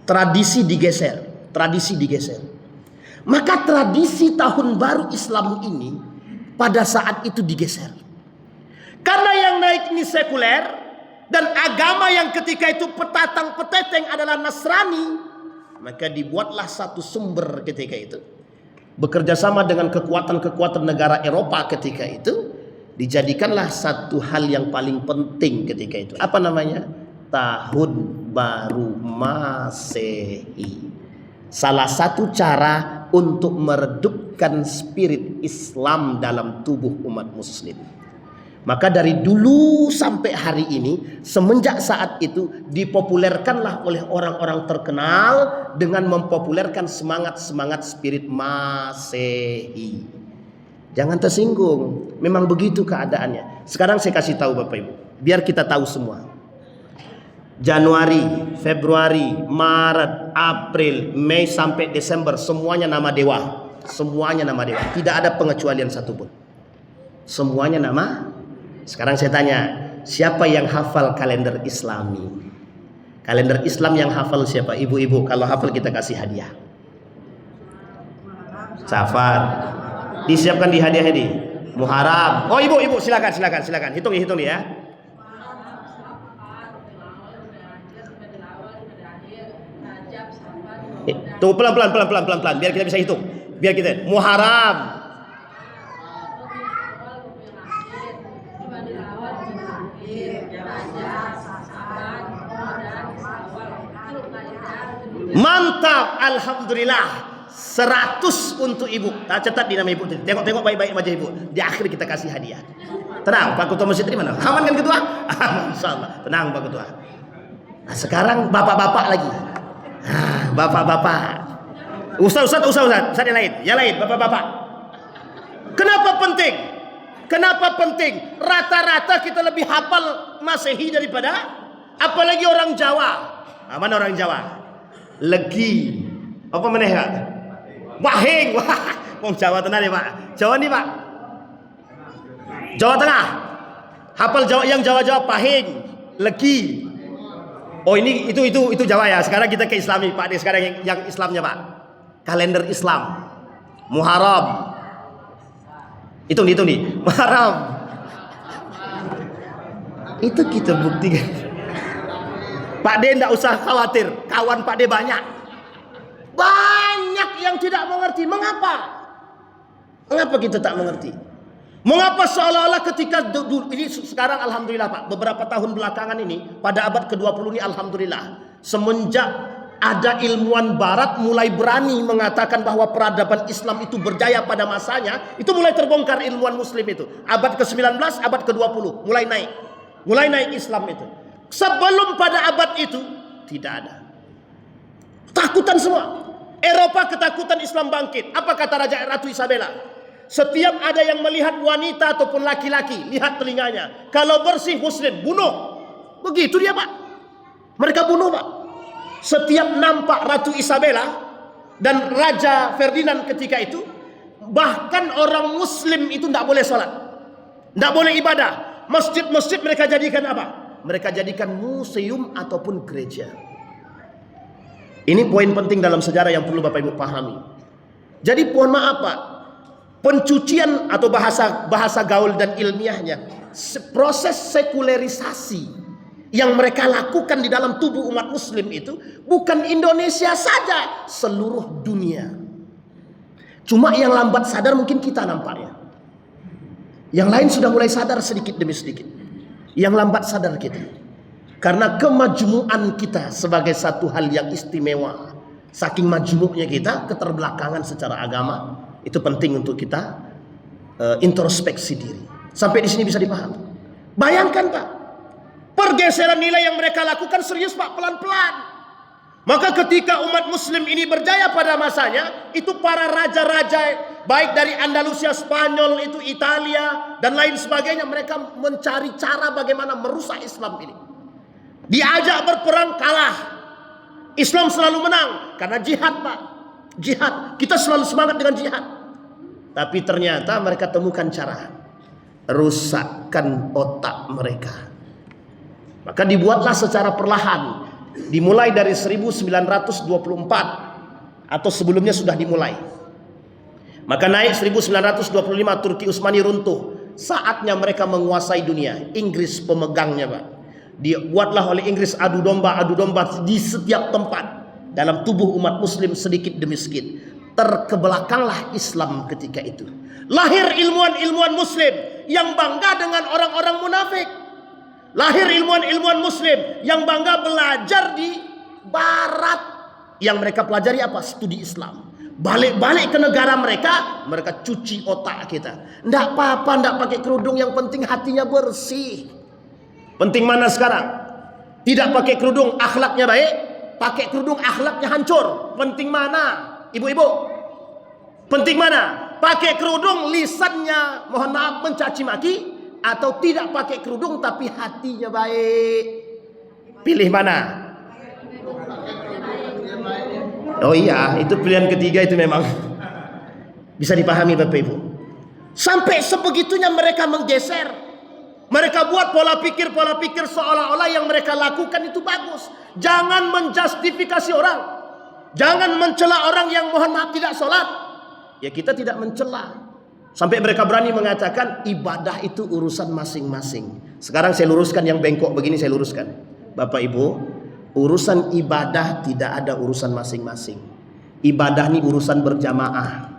Tradisi digeser. Maka tradisi tahun baru Islam ini pada saat itu digeser. Karena yang naik ini sekuler dan agama yang ketika itu peteteng adalah Nasrani, maka dibuatlah satu sumber ketika itu. Bekerja sama dengan kekuatan-kekuatan negara Eropa ketika itu, dijadikanlah satu hal yang paling penting ketika itu. Apa namanya? Tahun Baru Masehi. Salah satu cara untuk meredupkan spirit Islam dalam tubuh umat muslim. Maka dari dulu sampai hari ini, semenjak saat itu dipopulerkanlah oleh orang-orang terkenal dengan mempopulerkan semangat-semangat spirit Masehi. Jangan tersinggung, memang begitu keadaannya. Sekarang saya kasih tahu Bapak Ibu, biar kita tahu semua. Januari, Februari, Maret, April, Mei sampai Desember, semuanya nama dewa. Semuanya nama dewa, tidak ada pengecualian satupun. Semuanya nama. Sekarang saya tanya, siapa yang hafal kalender Islami? Kalender Islam yang hafal siapa? Ibu-ibu, kalau hafal kita kasih hadiah. Safar. Disiapkan di hadiah ini. Muharram. Oh ibu-ibu silakan. Hitung ya. Tunggu pelan biar kita bisa hitung. Biar kita Muharram. Mantap, alhamdulillah. 100 untuk ibu. Nah, catat di nama ibu. Tengok baik-baik wajah ibu. Di akhir kita kasih hadiah. Tenang, Pak Ketua Masjid dari mana? Aman kan Ketua? Insyaallah. Tenang Pak Ketua. Nah, sekarang bapak-bapak lagi. Bapak-bapak. Ustaz yang lain. Yang lain, bapak-bapak. Kenapa penting? Rata-rata kita lebih hafal Masehi daripada apalagi orang Jawa. Mana orang Jawa? Legi. Apa meneh Pak? Wahing. Wong Jawa Tengah nih Pak. Jawa nih Pak. Jawa Tengah. Hafal Jawa yang Jawa Pahing, Legi. Oh ini itu Jawa ya. Sekarang kita ke Islami Pak. Sekarang yang Islamnya Pak. Kalender Islam. Muharram. Hitung nih. Muharram. Itu kita buktikan. Pak D enggak usah khawatir. Kawan Pak D banyak yang tidak mengerti. Mengapa kita tak mengerti? Mengapa seolah-olah ketika ini sekarang alhamdulillah Pak, beberapa tahun belakangan ini pada abad ke-20 ini alhamdulillah, semenjak ada ilmuwan barat mulai berani mengatakan bahwa peradaban Islam itu berjaya pada masanya, itu mulai terbongkar ilmuwan muslim itu. Abad ke-19, abad ke-20 mulai naik Islam itu. Sebelum pada abad itu tidak ada. Takutan semua. Eropa ketakutan Islam bangkit. Apa kata Ratu Isabella? Setiap ada yang melihat wanita ataupun laki-laki, lihat telinganya. Kalau bersih muslim, bunuh. Begitu dia Pak. Mereka bunuh Pak. Setiap nampak Ratu Isabella dan Raja Ferdinand ketika itu, bahkan orang muslim itu tidak boleh sholat, tidak boleh ibadah. Masjid-masjid mereka jadikan apa? Mereka jadikan museum ataupun gereja. Ini poin penting dalam sejarah yang perlu Bapak Ibu pahami. Jadi mohon maaf Pak, pencucian atau bahasa gaul dan ilmiahnya, proses sekularisasi yang mereka lakukan di dalam tubuh umat muslim itu bukan Indonesia saja, seluruh dunia. Cuma yang lambat sadar mungkin kita nampaknya. Yang lain sudah mulai sadar sedikit demi sedikit. Yang lambat sadar kita. Karena kemajmuan kita sebagai satu hal yang istimewa. Saking majmuknya kita, keterbelakangan secara agama, itu penting untuk kita introspeksi diri. Sampai di sini bisa dipahami. Bayangkan Pak, pergeseran nilai yang mereka lakukan serius Pak, pelan-pelan. Maka ketika umat muslim ini berjaya pada masanya, itu para raja-raja baik dari Andalusia, Spanyol, itu Italia dan lain sebagainya, mereka mencari cara bagaimana merusak Islam ini. Diajak berperang kalah. Islam selalu menang karena jihad Pak. Jihad, kita selalu semangat dengan jihad. Tapi ternyata mereka temukan cara rusakkan otak mereka. Maka dibuatlah secara perlahan. Dimulai dari 1924 atau sebelumnya sudah dimulai. Maka naik 1925 Turki Utsmani runtuh. Saatnya mereka menguasai dunia. Inggris pemegangnya Pak. Dibuatlah oleh Inggris adu domba di setiap tempat dalam tubuh umat muslim sedikit demi sedikit. Terkebelakanglah Islam ketika itu. Lahir ilmuwan-ilmuwan muslim yang bangga dengan orang-orang munafik. Lahir ilmuwan-ilmuwan muslim yang bangga belajar di barat. Yang mereka pelajari apa? Studi Islam. Balik-balik ke negara mereka, mereka cuci otak kita. Nggak apa-apa, nggak pakai kerudung, yang penting hatinya bersih. Penting mana sekarang? Tidak pakai kerudung, akhlaknya baik. Pakai kerudung, akhlaknya hancur. Penting mana, ibu-ibu? Penting mana? Pakai kerudung, lisannya mohon maaf mencaci maki, atau tidak pakai kerudung tapi hatinya baik? Pilih mana? Oh iya, itu pilihan ketiga, itu memang bisa dipahami Bapak Ibu. Sampai sebegitunya mereka menggeser. Mereka buat pola pikir seolah-olah yang mereka lakukan itu bagus. Jangan menjustifikasi orang. Jangan mencela orang yang mohon maaf tidak sholat. Ya kita tidak mencela. Sampai mereka berani mengatakan ibadah itu urusan masing-masing. Sekarang saya luruskan yang bengkok begini, saya luruskan. Bapak Ibu, urusan ibadah tidak ada urusan masing-masing. Ibadah ini urusan berjamaah.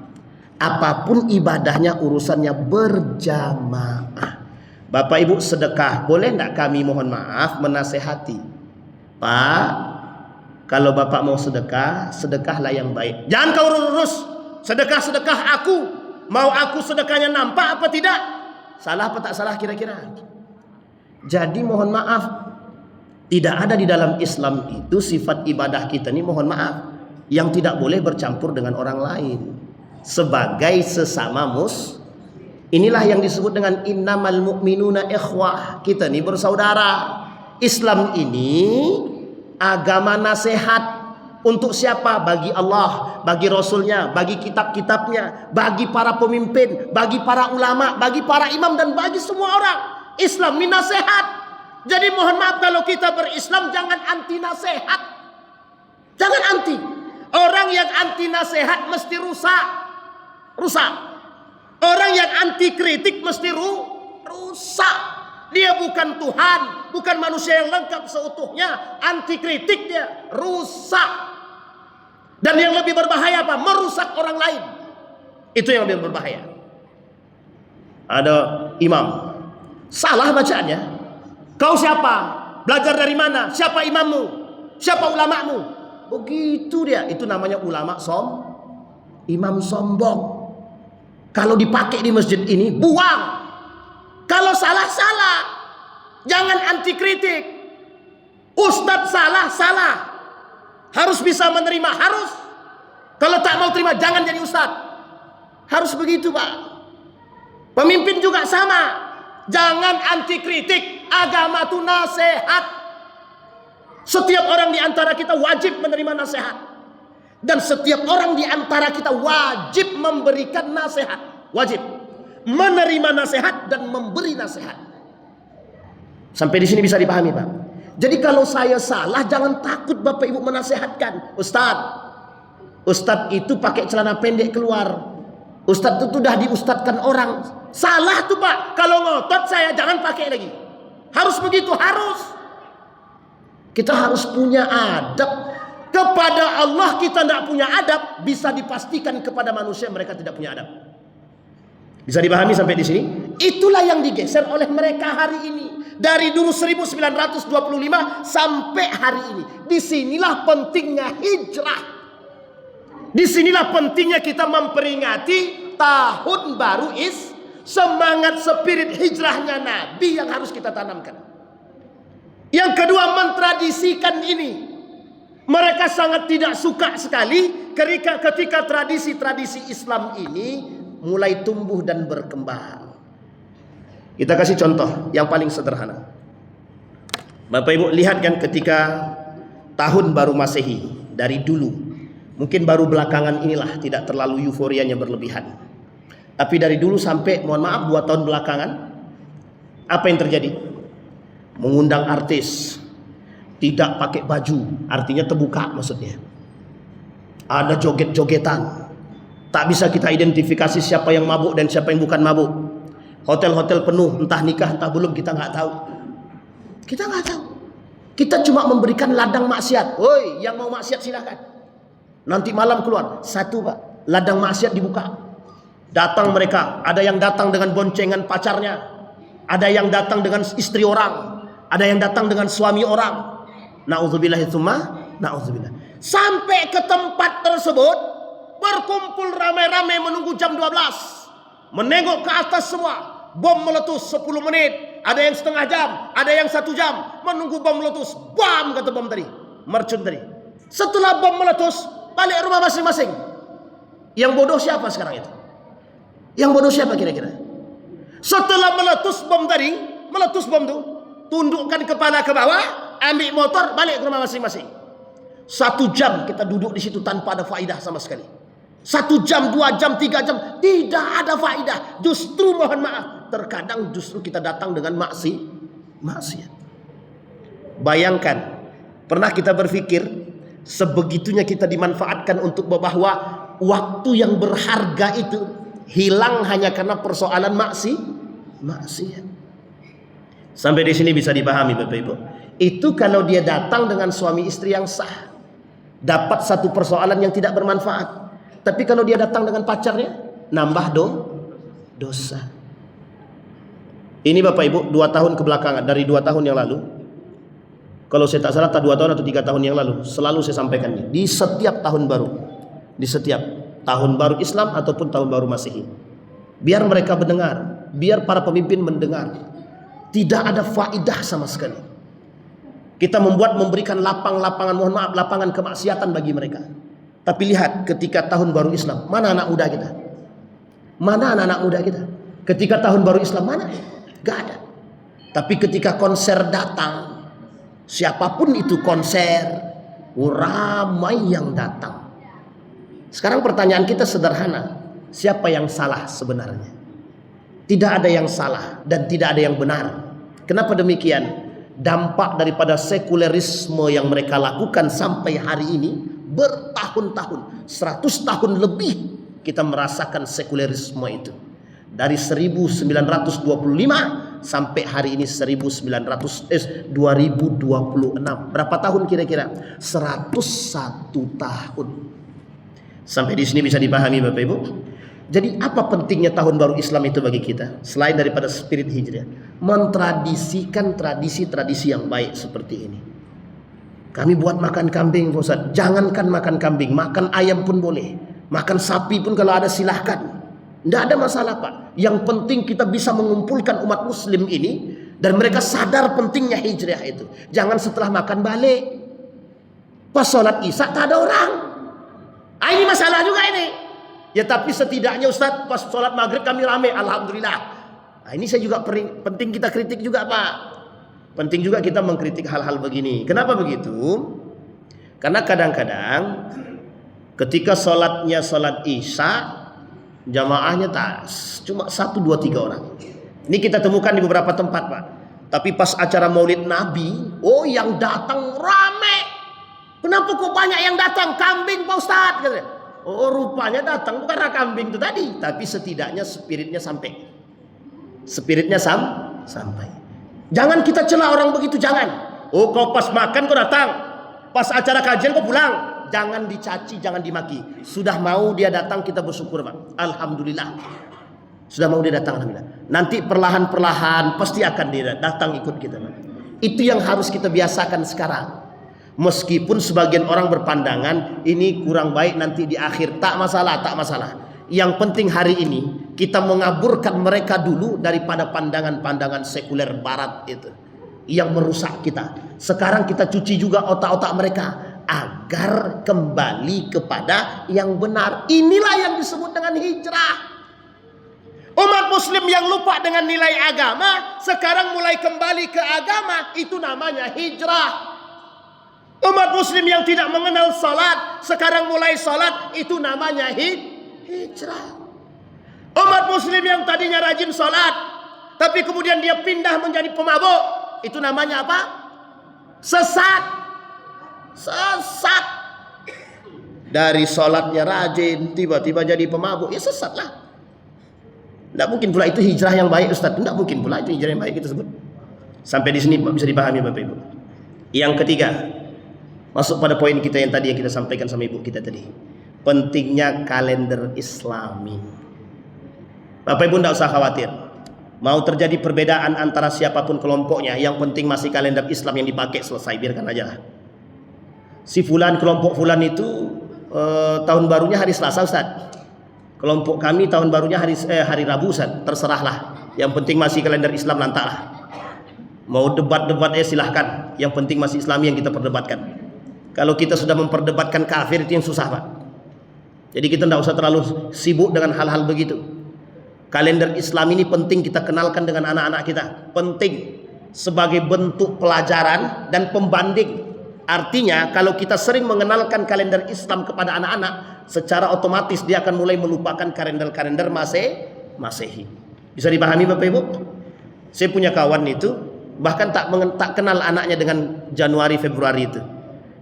Apapun ibadahnya urusannya berjamaah. Bapak Ibu sedekah, boleh tidak kami mohon maaf menasehati? Pak, kalau Bapak mau sedekah, sedekahlah yang baik. Jangan kau urus sedekah aku. Mau aku sedekahnya nampak apa tidak? Salah apa tak salah kira-kira? Jadi mohon maaf, tidak ada di dalam Islam itu sifat ibadah kita ini mohon maaf yang tidak boleh bercampur dengan orang lain sebagai sesama inilah yang disebut dengan innamal mu'minuna ikhwah. Kita ini bersaudara. Islam ini agama nasihat. Untuk siapa? Bagi Allah, bagi Rasulnya, bagi kitab-kitabnya, bagi para pemimpin, bagi para ulama, bagi para imam, dan bagi semua orang. Islam ini nasihat. Jadi mohon maaf kalau kita berislam jangan anti nasihat. Jangan anti. Orang yang anti nasihat mesti rusak. Orang yang anti kritik mesti rusak. Dia bukan Tuhan, bukan manusia yang lengkap seutuhnya. Anti kritik dia rusak. Dan yang lebih berbahaya apa? Merusak orang lain. Itu yang lebih berbahaya. Ada imam, salah bacaannya. Kau siapa? Belajar dari mana? Siapa imammu? Siapa ulamamu? Begitu dia. Itu namanya ulama imam sombong. Kalau dipakai di masjid ini, buang. Kalau salah. Jangan anti kritik. Ustadz salah. Harus bisa menerima, harus. Kalau tak mau terima, jangan jadi ustadz. Harus begitu Pak. Pemimpin juga sama. Jangan anti kritik. Agama itu nasihat. Setiap orang di antara kita wajib menerima nasihat. Dan setiap orang di antara kita wajib memberikan nasihat. Wajib menerima nasihat dan memberi nasihat. Sampai di sini bisa dipahami Pak. Jadi kalau saya salah, jangan takut Bapak Ibu menasehatkan. Ustadz itu pakai celana pendek keluar. Ustadz itu sudah diustadkan orang. Salah tuh Pak. Kalau ngotot saya jangan pakai lagi. Harus begitu, harus. Kita harus punya adab. Kepada Allah kita tidak punya adab, bisa dipastikan kepada manusia mereka tidak punya adab. Bisa dipahami sampai di sini? Itulah yang digeser oleh mereka hari ini. Dari dulu 1925 sampai hari ini. Disinilah pentingnya hijrah. Disinilah pentingnya kita memperingati tahun baru semangat spirit hijrahnya Nabi yang harus kita tanamkan. Yang kedua, mentradisikan ini. Mereka sangat tidak suka sekali ketika tradisi-tradisi Islam ini mulai tumbuh dan berkembang. Kita kasih contoh yang paling sederhana. Bapak Ibu lihat kan ketika tahun baru Masehi dari dulu. Mungkin baru belakangan inilah tidak terlalu euforianya berlebihan. Tapi dari dulu sampai mohon maaf 2 tahun belakangan, apa yang terjadi? Mengundang artis, tidak pakai baju, artinya terbuka maksudnya. Ada joget-jogetan. Tak bisa kita identifikasi siapa yang mabuk dan siapa yang bukan mabuk. Hotel-hotel penuh, entah nikah entah belum, kita nggak tahu. Kita nggak tahu. Kita cuma memberikan ladang maksiat. Woi, yang mau maksiat silakan. Nanti malam keluar. Satu Pak, ladang maksiat dibuka. Datang mereka. Ada yang datang dengan boncengan pacarnya. Ada yang datang dengan istri orang. Ada yang datang dengan suami orang. Na'udzubillah. Sampai ke tempat tersebut, berkumpul ramai-ramai menunggu jam 12. Menengok ke atas semua. Bom meletus 10 menit. Ada yang setengah jam, ada yang 1 jam. Menunggu bom meletus. Bam, kata bom tadi. Mercun tadi. Setelah bom meletus, balik rumah masing-masing. Yang bodoh siapa sekarang itu? Yang bodoh siapa kira-kira? Setelah meletus bom tadi, meletus bom tu, tundukkan kepala ke bawah, ambil motor, balik ke rumah masing-masing. 1 jam kita duduk di situ tanpa ada faedah sama sekali. 1 jam, 2 jam, 3 jam, tidak ada faedah. Justru mohon maaf, terkadang justru kita datang dengan maksiat. Bayangkan, pernah kita berpikir sebegitunya kita dimanfaatkan untuk bahwa waktu yang berharga itu hilang hanya karena persoalan maksiat. Sampai di sini bisa dipahami Bapak Ibu. Itu kalau dia datang dengan suami istri yang sah, dapat satu persoalan yang tidak bermanfaat. Tapi kalau dia datang dengan pacarnya, nambah dosa. Ini Bapak Ibu 2 tahun kebelakangan, dari 2 tahun yang lalu, kalau saya tak salah 2 tahun atau 3 tahun yang lalu, selalu saya sampaikan ini di setiap tahun baru, di setiap tahun baru Islam ataupun tahun baru Masehi, biar mereka mendengar, biar para pemimpin mendengar, tidak ada faedah sama sekali. Kita memberikan lapangan, mohon maaf, lapangan kemaksiatan bagi mereka. Tapi lihat ketika tahun baru Islam, mana anak muda kita? Mana anak-anak muda kita? Ketika tahun baru Islam mana? Gak ada. Tapi ketika konser datang, siapapun itu konser, ramai yang datang. Sekarang pertanyaan kita sederhana, siapa yang salah sebenarnya? Tidak ada yang salah dan tidak ada yang benar. Kenapa demikian? Dampak daripada sekulerisme yang mereka lakukan sampai hari ini bertahun-tahun, 100 tahun lebih kita merasakan sekulerisme itu. Dari 1925 sampai hari ini 2026. Berapa tahun kira-kira? 101 tahun. Sampai di sini bisa dipahami Bapak Ibu. Jadi apa pentingnya tahun baru Islam itu bagi kita? Selain daripada spirit hijriah, mentradisikan tradisi-tradisi yang baik seperti ini. Kami buat makan kambing, Pak Ustaz. Jangankan makan kambing, makan ayam pun boleh. Makan sapi pun kalau ada silahkan. Tidak ada masalah Pak. Yang penting kita bisa mengumpulkan umat muslim ini, dan mereka sadar pentingnya hijriah itu. Jangan setelah makan balik. Pas sholat isya tak ada orang. Ini masalah juga ini. Ya tapi setidaknya Ustaz pas sholat maghrib kami ramai, alhamdulillah. Ini saya juga penting kita kritik juga Pak. Penting juga kita mengkritik hal-hal begini. Kenapa begitu? Karena kadang-kadang ketika sholatnya sholat isya, jamaahnya tak cuma 1, 2, 3 orang. Ini kita temukan di beberapa tempat Pak. Tapi pas acara Maulid Nabi, yang datang ramai. Kenapa kok banyak yang datang? Kambing Pak Ustaz katanya. Rupanya datang bukan karena kambing itu tadi, tapi setidaknya spiritnya sampai. Spiritnya sampai. Jangan kita cela orang begitu, jangan. Kau pas makan kau datang, pas acara kajian kau pulang. Jangan dicaci, jangan dimaki. Sudah mau dia datang, kita bersyukur Pak. Alhamdulillah. Sudah mau dia datang, alhamdulillah. Nanti perlahan-perlahan pasti akan dia datang ikut kita Pak. Itu yang harus kita biasakan sekarang. Meskipun sebagian orang berpandangan ini kurang baik nanti di akhir, tak masalah. Yang penting hari ini kita mengaburkan mereka dulu daripada pandangan-pandangan sekuler barat itu yang merusak kita. Sekarang kita cuci juga otak-otak mereka agar kembali kepada yang benar. Inilah yang disebut dengan hijrah. Umat muslim yang lupa dengan nilai agama sekarang mulai kembali ke agama, itu namanya hijrah. Umat muslim yang tidak mengenal salat sekarang mulai salat, itu namanya hijrah. Umat muslim yang tadinya rajin salat tapi kemudian dia pindah menjadi pemabuk, itu namanya apa? Sesat. Dari salatnya rajin tiba-tiba jadi pemabuk, ya sesat lah. Tidak mungkin pula itu hijrah yang baik Ustaz. Tidak mungkin pula itu hijrah yang baik kita sebut. Sampai di sini bisa dipahami Bapak Ibu. Yang ketiga, masuk pada poin kita yang tadi yang kita sampaikan sama ibu kita tadi. Pentingnya kalender Islami. Bapak Ibu tidak usah khawatir. Mau terjadi perbedaan antara siapapun kelompoknya, yang penting masih kalender Islam yang dipakai, selesai, biarkan aja lah. Si fulan, kelompok fulan itu tahun barunya hari Selasa Ustaz. Kelompok kami tahun barunya hari Rabu Ustaz. Terserahlah. Yang penting masih kalender Islam lantaklah. Mau debat-debat silahkan. Yang penting masih Islami yang kita perdebatkan. Kalau kita sudah memperdebatkan kafir itu yang susah Pak. Jadi kita tidak usah terlalu sibuk dengan hal-hal begitu. Kalender Islam ini penting kita kenalkan dengan anak-anak kita. Penting sebagai bentuk pelajaran dan pembanding. Artinya kalau kita sering mengenalkan kalender Islam kepada anak-anak, secara otomatis dia akan mulai melupakan kalender-kalender Masehi. Bisa dipahami Bapak Ibu? Saya punya kawan itu bahkan tak kenal anaknya dengan Januari Februari itu.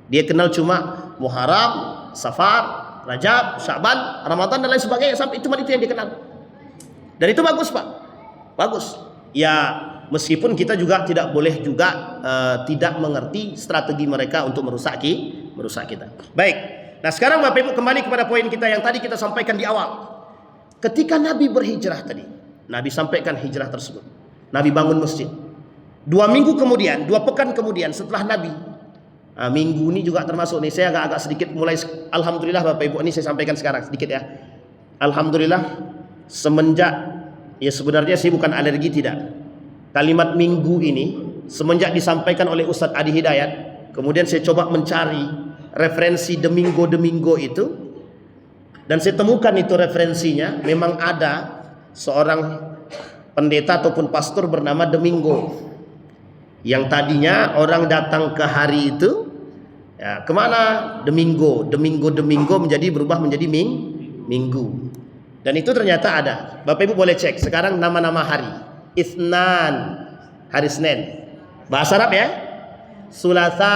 Dia kenal cuma Muharram, Safar, Rajab, Sya'ban, Ramadan dan lain sebagainya. Sampai cuma itu yang dia kenal. Dan itu bagus Pak. Bagus. Ya meskipun kita juga tidak boleh juga tidak mengerti strategi mereka untuk merusak kita. Baik. Nah sekarang Bapak Ibu kembali kepada poin kita yang tadi kita sampaikan di awal. Ketika Nabi berhijrah tadi, Nabi sampaikan hijrah tersebut. Nabi bangun masjid. 2 minggu kemudian, 2 pekan kemudian setelah Nabi, minggu ini juga termasuk nih, saya agak sedikit mulai, alhamdulillah Bapak Ibu, ini saya sampaikan sekarang sedikit ya. Alhamdulillah semenjak, ya sebenarnya sih bukan alergi tidak. Kalimat minggu ini semenjak disampaikan oleh Ustadz Adi Hidayat, kemudian saya coba mencari referensi Domingo itu, dan saya temukan itu referensinya. Memang ada seorang pendeta ataupun pastor bernama Domingo, yang tadinya orang datang ke hari itu ya, kemana? Domingo menjadi berubah menjadi minggu. Dan itu ternyata ada. Bapak Ibu boleh cek sekarang nama-nama hari. Isnan, hari Senin. Bahasa Arab ya. Sulasa,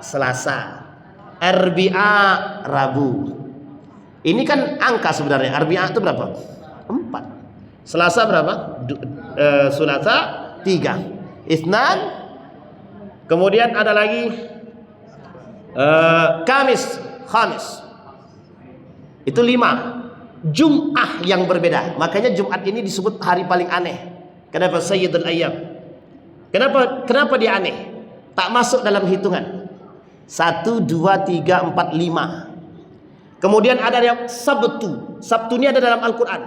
Selasa. Arbi'a, Rabu. Ini kan angka sebenarnya. Arbi'a itu berapa? 4. Selasa berapa? Sulasa 3. Isnan. Kemudian ada lagi Kamis. Itu 5. Jum'ah yang berbeda. Makanya Jumat ini disebut hari paling aneh. Kenapa Sayyidul Ayyam? Kenapa dia aneh? Tak masuk dalam hitungan. 1, 2, 3, 4, 5. Kemudian ada yang Sabtu. Sabtu ini ada dalam Al-Quran.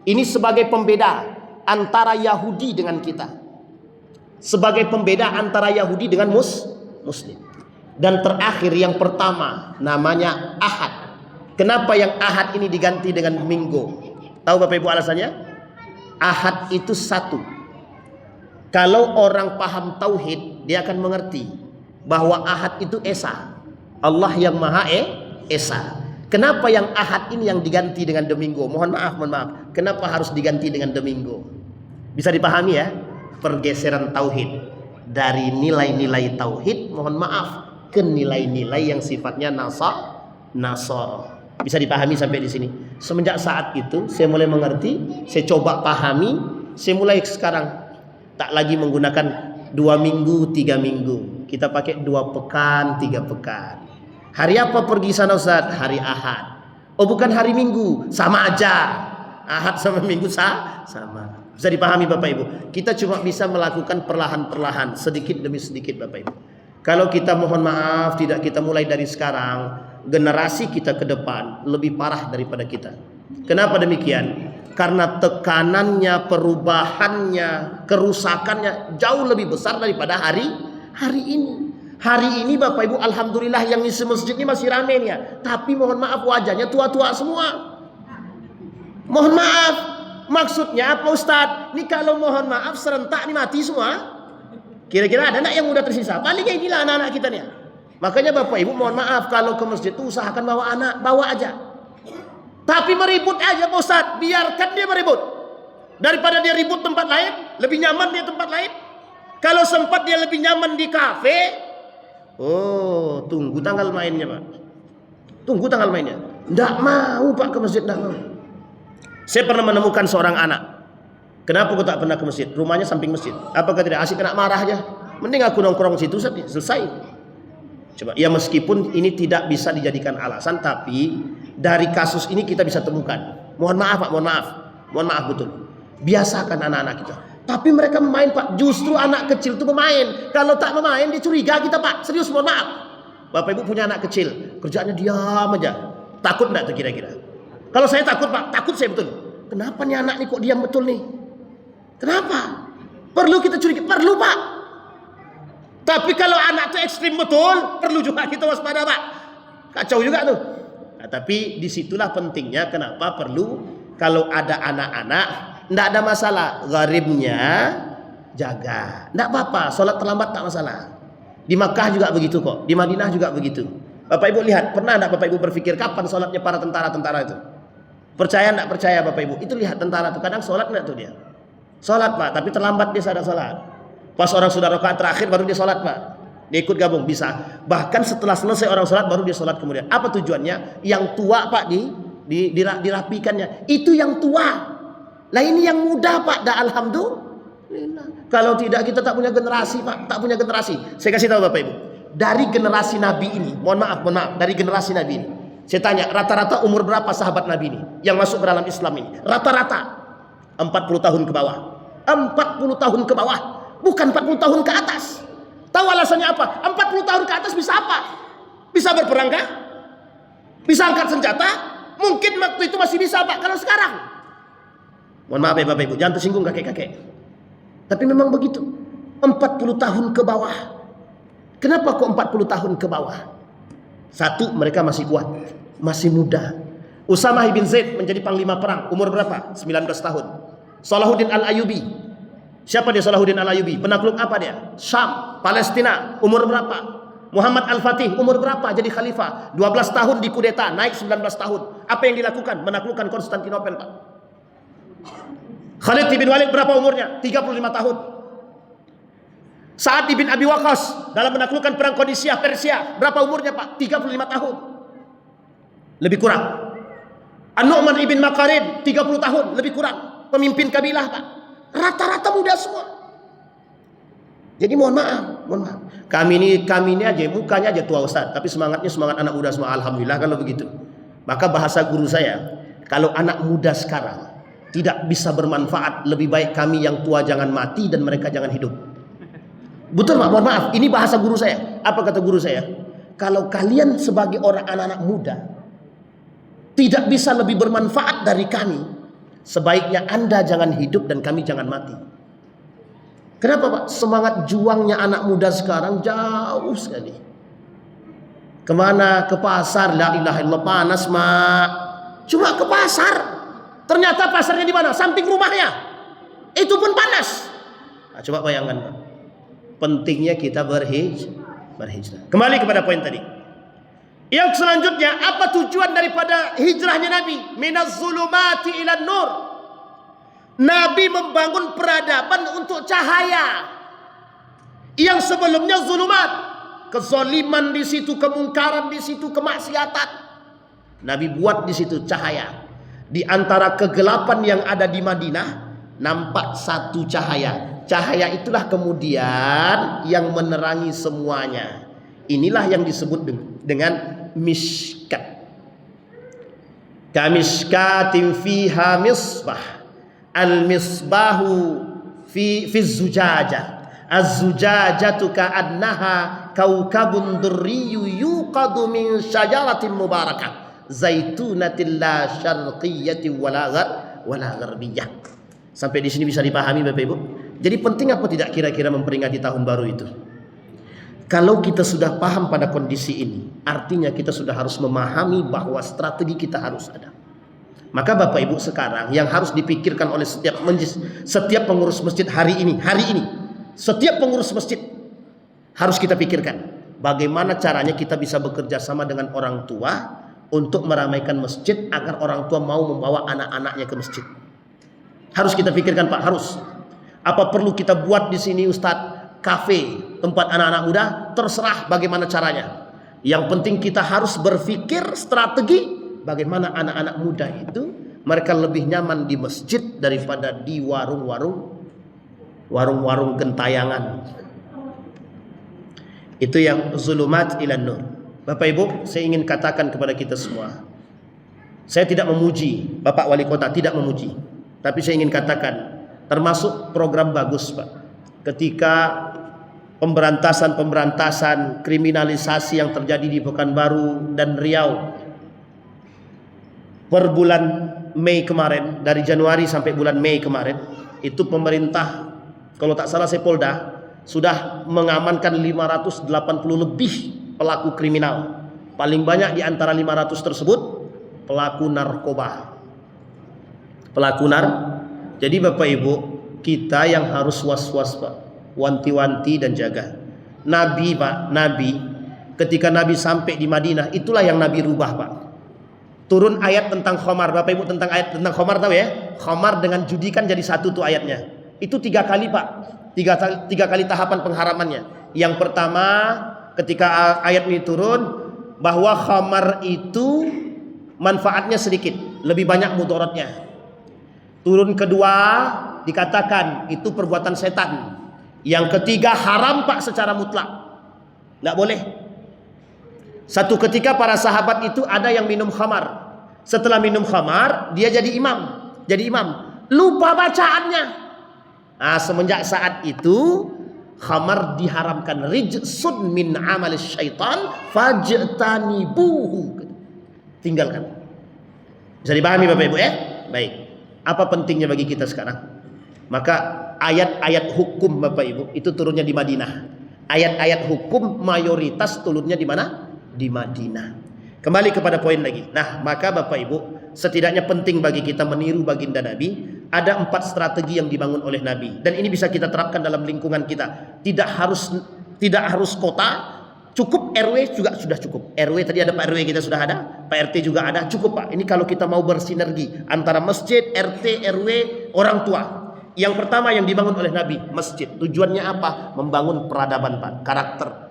Ini sebagai pembeda antara Yahudi dengan kita. Sebagai pembeda antara Yahudi dengan Muslim. Dan terakhir yang pertama namanya Ahad. Kenapa yang Ahad ini diganti dengan Minggu? Tahu Bapak Ibu alasannya? Ahad itu 1. Kalau orang paham tauhid, dia akan mengerti bahwa Ahad itu Esa. Allah yang Maha Esa. Kenapa yang Ahad ini yang diganti dengan Domingo? Mohon maaf. Kenapa harus diganti dengan Domingo? Bisa dipahami ya? Pergeseran tauhid dari nilai-nilai tauhid, mohon maaf, ke nilai-nilai yang sifatnya nasor. Bisa dipahami sampai di sini. Semenjak saat itu saya mulai mengerti, saya coba pahami, saya mulai sekarang tak lagi menggunakan 2 minggu, 3 minggu. Kita pakai 2 pekan, 3 pekan. Hari apa pergi sana Ustaz? Hari Ahad. Oh bukan hari Minggu, sama aja. Ahad sama Minggu sama. Bisa dipahami Bapak Ibu. Kita cuma bisa melakukan perlahan-perlahan, sedikit demi sedikit Bapak Ibu. Kalau kita mohon maaf tidak kita mulai dari sekarang, generasi kita ke depan lebih parah daripada kita. Kenapa demikian? Karena tekanannya, perubahannya, kerusakannya jauh lebih besar daripada hari ini. Hari ini Bapak Ibu alhamdulillah yang ngisi masjid ini masih rame nih ya. Tapi mohon maaf wajahnya tua-tua semua. Mohon maaf. Maksudnya apa Ustadz? Ini kalau mohon maaf serentak nih mati semua. Kira-kira ada anak yang mudah tersisa? Paling kayak inilah anak-anak kita nih. Makanya Bapak Ibu mohon maaf kalau ke masjid itu usahakan bawa anak, bawa aja. Tapi meribut aja Pak Ustadz, biarkan dia meribut. Daripada dia ribut tempat lain, lebih nyaman dia tempat lain. Kalau sempat dia lebih nyaman di kafe, oh tunggu tanggal mainnya Pak. Tunggu tanggal mainnya. Nggak mau Pak ke masjid, nggak mau. Saya pernah menemukan seorang anak. Kenapa kau tak pernah ke masjid? Rumahnya samping masjid. Apakah tidak asik kena marah aja? Mending aku nongkrong situ selesai. Coba. Ya meskipun ini tidak bisa dijadikan alasan, tapi dari kasus ini kita bisa temukan. Mohon maaf Pak, mohon maaf betul. Biasakan anak-anak kita. Tapi mereka memain Pak. Justru anak kecil itu memain. Kalau tak memain dia curiga kita Pak. Serius mohon maaf. Bapak Ibu punya anak kecil, kerjaannya diam aja. Takut enggak tuh kira-kira? Kalau saya takut Pak, takut saya betul. Kenapa nih anak nih kok diam betul nih? Kenapa? Perlu kita curiga? Perlu Pak. Tapi kalau anak itu ekstrim betul, perlu juga kita waspada Pak. Kacau juga tuh. Nah, tapi disitulah pentingnya kenapa perlu kalau ada anak-anak, tidak ada masalah. Gharibnya jaga, tidak apa-apa. Sholat terlambat tak masalah. Di Makkah juga begitu kok, di Madinah juga begitu. Bapak Ibu lihat, pernah tidak Bapak Ibu berpikir kapan sholatnya para tentara-tentara itu? Percaya tidak percaya Bapak Ibu? Itu lihat tentara itu kadang sholat tidak tuh dia. Sholat Pak, tapi terlambat dia sadar sholat. Pas orang sudah rakaat terakhir baru dia sholat Pak. Dia ikut gabung bisa. Bahkan setelah selesai orang sholat baru dia sholat kemudian. Apa tujuannya? Yang tua Pak dirapikannya. Itu yang tua. Lah ini yang muda Pak. Dah alhamdulillah. Kalau tidak kita tak punya generasi Pak. Tak punya generasi. Saya kasih tahu Bapak Ibu. Dari generasi Nabi ini, mohon maaf, dari generasi Nabi ini, saya tanya, rata-rata umur berapa sahabat Nabi ini yang masuk ke dalam Islam ini? Rata-rata 40 tahun ke bawah. 40 tahun ke bawah, bukan 40 tahun ke atas. Tahu alasannya apa? 40 tahun ke atas bisa apa? Bisa berperang kah? Bisa angkat senjata? Mungkin waktu itu masih bisa Pak. Kalau sekarang, mohon maaf ya Bapak Ibu, jangan tersinggung kakek-kakek. Tapi memang begitu. 40 tahun ke bawah. Kenapa kok 40 tahun ke bawah? Satu, mereka masih kuat, masih muda. Usamah bin Zaid menjadi panglima perang. Umur berapa? 19 tahun. Salahuddin Al-Ayyubi. Siapa dia Salahuddin Al-Ayyubi? Penakluk apa dia? Syam, Palestina. Umur berapa? Muhammad Al-Fatih. Umur berapa jadi khalifah? 12 tahun di kudeta, naik 19 tahun. Apa yang dilakukan? Menaklukkan Konstantinopel Pak. Khalid bin Walid berapa umurnya? 35 tahun. Sa'ad bin Abi Waqqas dalam menaklukkan perang Qadisiyah Persia, berapa umurnya Pak? 35 tahun. Lebih kurang. An-Nu'man ibn Makarin 30 tahun, lebih kurang. Pemimpin kabilah Pak. Rata-rata muda semua. Jadi mohon maaf. Kami ini aja mukanya aja tua Ustaz, tapi semangatnya semangat anak muda semua. Alhamdulillah kalau begitu. Maka bahasa guru saya, kalau anak muda sekarang tidak bisa bermanfaat, lebih baik kami yang tua jangan mati dan mereka jangan hidup. Betul Pak, mohon maaf, ini bahasa guru saya. Apa kata guru saya? Kalau kalian sebagai orang anak-anak muda tidak bisa lebih bermanfaat dari kami, sebaiknya Anda jangan hidup dan kami jangan mati. Kenapa Pak? Semangat juangnya anak muda sekarang jauh sekali. Kemana? Ke pasar. La ilaha illallah, panas Mak. Cuma ke pasar. Ternyata pasarnya di mana? Samping rumahnya. Itu pun panas. Nah, coba bayangkan Pak. Pentingnya kita berhijrah. Kembali kepada poin tadi. Yang selanjutnya, apa tujuan daripada hijrahnya Nabi? Minaz zulumati ilan nur. Nabi membangun peradaban untuk cahaya. Yang sebelumnya zulumat, kezaliman di situ, kemungkaran di situ, kemaksiatan. Nabi buat di situ cahaya. Di antara kegelapan yang ada di Madinah, nampak satu cahaya. Cahaya itulah kemudian yang menerangi semuanya. Inilah yang disebut dengan miskat. Kamiskatin fiha misbah. Al-misbahu fi zujajah. Az-zujajatu ka'annaha kaukabun durriyu yuqadu min syajaratin mubarakah zaitunatin la syarqiyyati wala gharbiyah. Sampai di sini bisa dipahami Bapak Ibu. Jadi penting apa tidak kira-kira memperingati tahun baru itu? Kalau kita sudah paham pada kondisi ini, artinya kita sudah harus memahami bahwa strategi kita harus ada. Maka Bapak Ibu sekarang yang harus dipikirkan oleh setiap pengurus masjid hari ini, setiap pengurus masjid harus kita pikirkan bagaimana caranya kita bisa bekerja sama dengan orang tua untuk meramaikan masjid agar orang tua mau membawa anak-anaknya ke masjid. Harus kita pikirkan Pak, harus. Apa perlu kita buat di sini Ustadz kafe tempat anak-anak muda? Terserah bagaimana caranya. Yang penting kita harus berpikir strategi bagaimana anak-anak muda itu mereka lebih nyaman di masjid daripada di warung-warung gentayangan. Itu yang zulumat ilan nur. Bapak Ibu, saya ingin katakan kepada kita semua, saya tidak memuji Bapak Wali Kota, tidak memuji, tapi saya ingin katakan termasuk program bagus Pak, ketika pemberantasan kriminalisasi yang terjadi di Pekanbaru dan Riau, per bulan Mei kemarin, dari Januari sampai bulan Mei kemarin, itu pemerintah, kalau tak salah saya Polda, sudah mengamankan 580 lebih pelaku kriminal. Paling banyak di antara 500 tersebut pelaku narkoba. Jadi Bapak Ibu, kita yang harus was-was Pak, wanti-wanti dan jaga. Nabi ketika Nabi sampai di Madinah, itulah yang Nabi rubah Pak. Turun ayat tentang khamar. Bapak Ibu, tentang ayat tentang khamar tahu ya? Khamar dengan judi kan jadi satu tuh ayatnya. Itu 3 kali Pak. 3 kali tahapan pengharamannya. Yang pertama ketika ayat ini turun, bahwa khamar itu manfaatnya sedikit, lebih banyak mudaratnya. Turun kedua dikatakan itu perbuatan setan. Yang ketiga haram Pak secara mutlak, nggak boleh. Satu ketika para sahabat itu ada yang minum khamar. Setelah minum khamar dia jadi imam. Lupa bacaannya. Nah, semenjak saat itu khamar diharamkan. Rijsun min amal syaitan fajtanibuhu. Tinggalkan. Bisa dipahami Bapak Ibu ya? Baik. Apa pentingnya bagi kita sekarang? Maka ayat-ayat hukum Bapak Ibu itu turunnya di Madinah. Ayat-ayat hukum mayoritas turunnya di mana? Di Madinah. Kembali kepada poin lagi. Nah, maka Bapak Ibu, setidaknya penting bagi kita meniru baginda Nabi. Ada 4 strategi yang dibangun oleh Nabi, dan ini bisa kita terapkan dalam lingkungan kita. Tidak harus kota, cukup RW juga sudah cukup. RW tadi ada Pak RW kita sudah ada, Pak RT juga ada, cukup Pak. Ini kalau kita mau bersinergi antara masjid, RT, RW, orang tua. Yang pertama yang dibangun oleh Nabi, masjid. Tujuannya apa? Membangun peradaban Pak, karakter.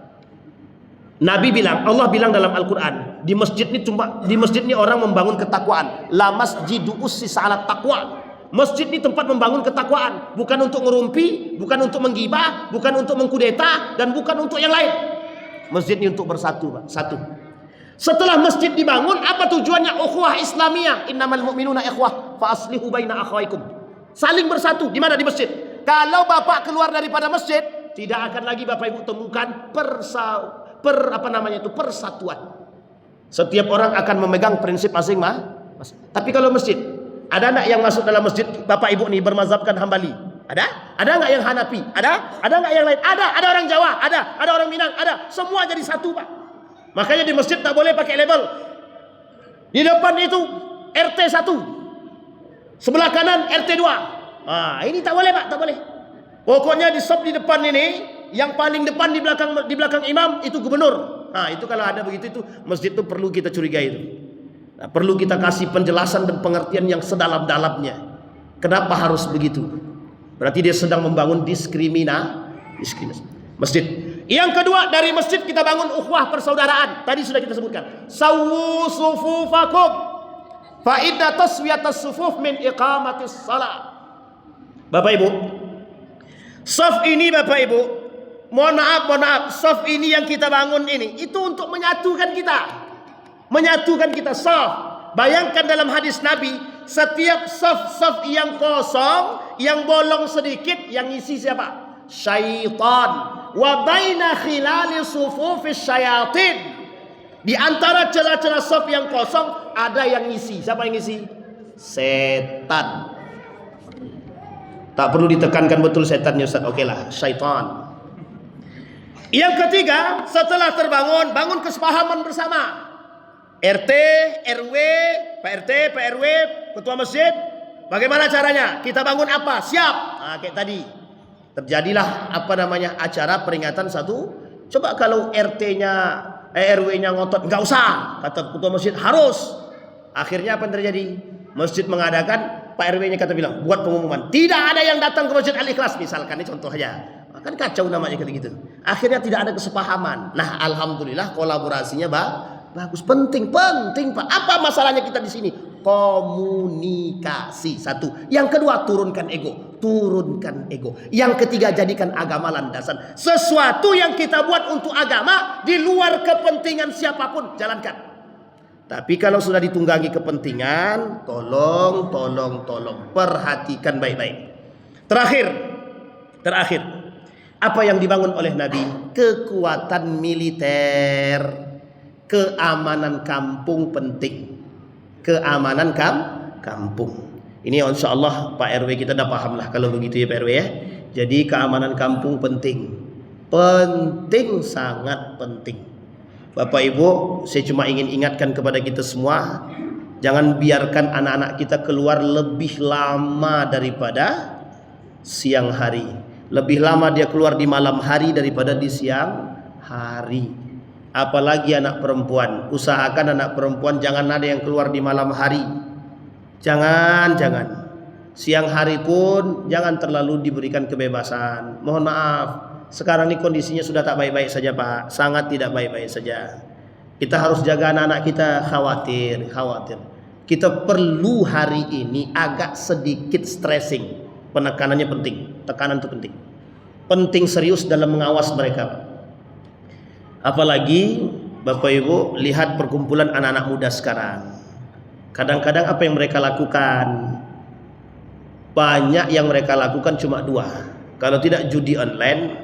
Nabi bilang, Allah bilang dalam Al-Quran, di masjid ini orang membangun ketakwaan. La masjidu ussisa ala taqwa. Masjid ini tempat membangun ketakwaan, bukan untuk ngerumpi, bukan untuk menggibah, bukan untuk mengkudeta, dan bukan untuk yang lain. Masjid ini untuk bersatu Pak, satu. Setelah masjid dibangun, apa tujuannya? Ukhuwah Islamiyah. Innamal mu'minuna ikhwah fa aslihu baina akhawaikum. Saling bersatu di mana? Di masjid. Kalau Bapak keluar daripada masjid, tidak akan lagi Bapak Ibu temukan persatuan. Setiap orang akan memegang prinsip masing-masing. Tapi kalau masjid, ada enggak yang masuk dalam masjid Bapak Ibu nih bermazhabkan Hambali? Ada enggak yang Hanafi? Ada enggak yang lain? Ada orang Jawa, ada orang Minang, ada. Semua jadi satu Pak. Makanya di masjid tak boleh pakai label. Di depan itu RT 1, sebelah kanan RT 2. Ini tak boleh Pak, tak boleh. Pokoknya di sop di depan ini, yang paling depan di belakang imam itu gubernur. Itu kalau ada begitu, itu masjid itu perlu kita curigai itu. Perlu kita kasih penjelasan dan pengertian yang sedalam-dalamnya. Kenapa harus begitu? Berarti dia sedang membangun diskriminasi. Masjid. Yang kedua, dari masjid kita bangun ukhuwah persaudaraan. Tadi sudah kita sebutkan. Sawwu sufufakum fa inna taswiyatas sufuf min iqamatis shalah. Bapak Ibu, saf ini Bapak Ibu, mohon maaf, saf ini yang kita bangun ini itu untuk menyatukan kita. Saf. Bayangkan dalam hadis Nabi, setiap saf yang kosong, yang bolong sedikit, yang isi siapa? Syaitan. Wa baina khilali sufufis syayatin. Di antara celah-celah saf yang kosong ada yang ngisi. Siapa yang ngisi? Setan. Tak perlu ditekankan betul setannya Ustaz. Oke lah, syaitan. Yang ketiga, setelah bangun kesepahaman bersama. RT, RW, Pak RT, Pak RW, ketua masjid. Bagaimana caranya? Kita bangun apa? Siap. Kayak tadi. Terjadilah acara peringatan satu. Coba kalau RW-nya ngotot, enggak usah. Kata ketua masjid, harus. Akhirnya apa yang terjadi? Masjid mengadakan, Pak RW-nya bilang, buat pengumuman. Tidak ada yang datang ke Masjid Al-Ikhlas misalkan, ini contoh aja. Kan kacau namanya kayak gitu. Akhirnya tidak ada kesepahaman. Nah, alhamdulillah kolaborasinya bagus, penting Pak. Apa masalahnya kita di sini? Komunikasi. Satu. Yang kedua, turunkan ego. Yang ketiga, jadikan agama landasan. Sesuatu yang kita buat untuk agama di luar kepentingan siapapun, jalankan. Tapi kalau sudah ditunggangi kepentingan, tolong perhatikan baik-baik. Terakhir, apa yang dibangun oleh Nabi? Kekuatan militer, keamanan kampung penting. keamanan kampung. Ini insya Allah Pak RW kita dah paham lah kalau begitu ya Pak RW ya. Jadi keamanan kampung penting. Penting, sangat penting. Bapak Ibu, saya cuma ingin ingatkan kepada kita semua, jangan biarkan anak-anak kita keluar lebih lama daripada siang hari. Lebih lama dia keluar di malam hari daripada di siang hari. Apalagi anak perempuan. Usahakan anak perempuan jangan ada yang keluar di malam hari. Jangan. Siang hari pun jangan terlalu diberikan kebebasan. Mohon maaf, sekarang ini kondisinya sudah tak baik-baik saja Pak. Sangat tidak baik-baik saja. Kita harus jaga anak-anak kita. Khawatir. Kita perlu hari ini agak sedikit stressing. Penekanannya penting. Tekanan itu penting. Penting serius dalam mengawas mereka. Apalagi Bapak Ibu lihat perkumpulan anak-anak muda sekarang. Kadang-kadang apa yang mereka lakukan, banyak yang mereka lakukan cuma dua. Kalau tidak judi online,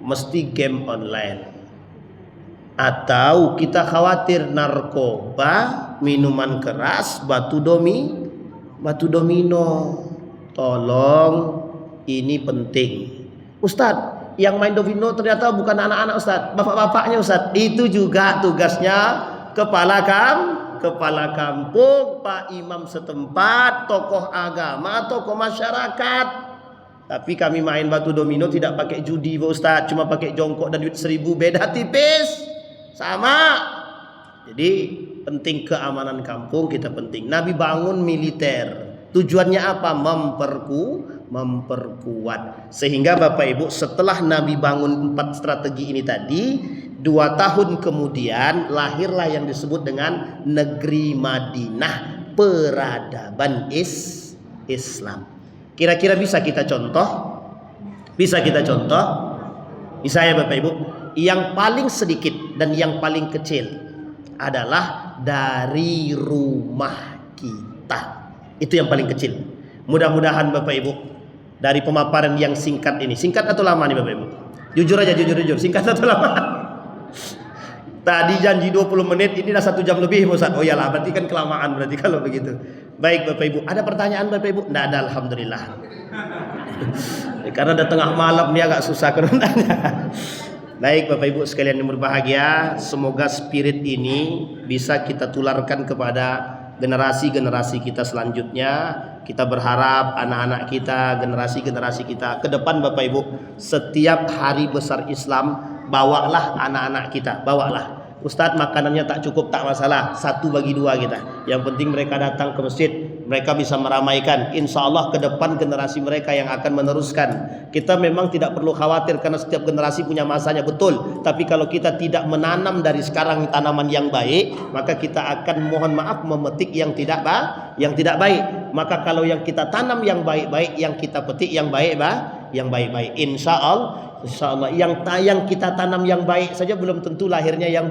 mesti game online. Atau kita khawatir narkoba, minuman keras, batu domino. Tolong, ini penting. Ustadz, yang main domino ternyata bukan anak-anak Ustadz, bapak-bapaknya Ustadz. Itu juga tugasnya kepala kampung, Pak Imam setempat, tokoh agama, tokoh masyarakat. Tapi kami main batu domino tidak pakai judi Pak Ustadz, cuma pakai jongkok dan duit 1000, beda tipis. Sama. Jadi penting keamanan kampung kita penting. Nabi bangun militer. Tujuannya apa? Memperkuat. Sehingga Bapak Ibu setelah Nabi bangun 4 strategi ini tadi, 2 tahun kemudian lahirlah yang disebut dengan negeri Madinah, peradaban Islam. Kira-kira bisa kita contoh? Misalnya Bapak Ibu, yang paling sedikit dan yang paling kecil adalah dari rumah kita. Itu yang paling kecil. Mudah-mudahan Bapak Ibu dari pemaparan yang singkat ini, singkat atau lama nih Bapak Ibu? Jujur aja, jujur. Singkat atau lama? Tadi janji 20 menit, ini dah 1 jam lebih Ustaz. Oh iyalah, berarti kan kelamaan berarti kalau begitu. Baik Bapak Ibu, ada pertanyaan Bapak Ibu? Tidak ada, alhamdulillah. Karena udah tengah malam nih agak susah kerundanya. Baik Bapak Ibu sekalian yang berbahagia, semoga spirit ini bisa kita tularkan kepada generasi-generasi kita selanjutnya. Kita berharap anak-anak kita, generasi-generasi kita ke depan Bapak Ibu, setiap hari besar Islam bawalah anak-anak kita, bawalah. Ustadz makanannya tak cukup, tak masalah, 1 bagi 2 kita. Yang penting mereka datang ke masjid, mereka bisa meramaikan. Insya Allah ke depan generasi mereka yang akan meneruskan. Kita memang tidak perlu khawatir karena setiap generasi punya masanya, betul. Tapi kalau kita tidak menanam dari sekarang tanaman yang baik, maka kita akan mohon maaf memetik yang tidak baik. Maka kalau yang kita tanam yang baik-baik, yang kita petik yang baik-baik. Insya Allah yang kita tanam yang baik saja belum tentu lahirnya yang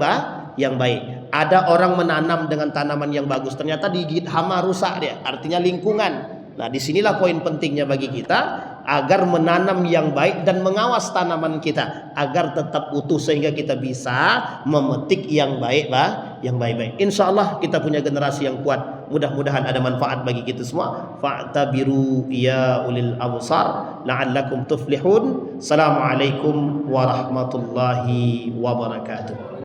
baik. Ada orang menanam dengan tanaman yang bagus, ternyata digigit hama rusak dia, artinya lingkungan. Nah disinilah poin pentingnya bagi kita agar menanam yang baik dan mengawas tanaman kita agar tetap utuh sehingga kita bisa memetik yang baik-baik. Insya Allah kita punya generasi yang kuat. Mudah-mudahan ada manfaat bagi kita semua. Fa'tabiru ya ulil absar la'allakum tuflihun. Assalamualaikum warahmatullahi wabarakatuh.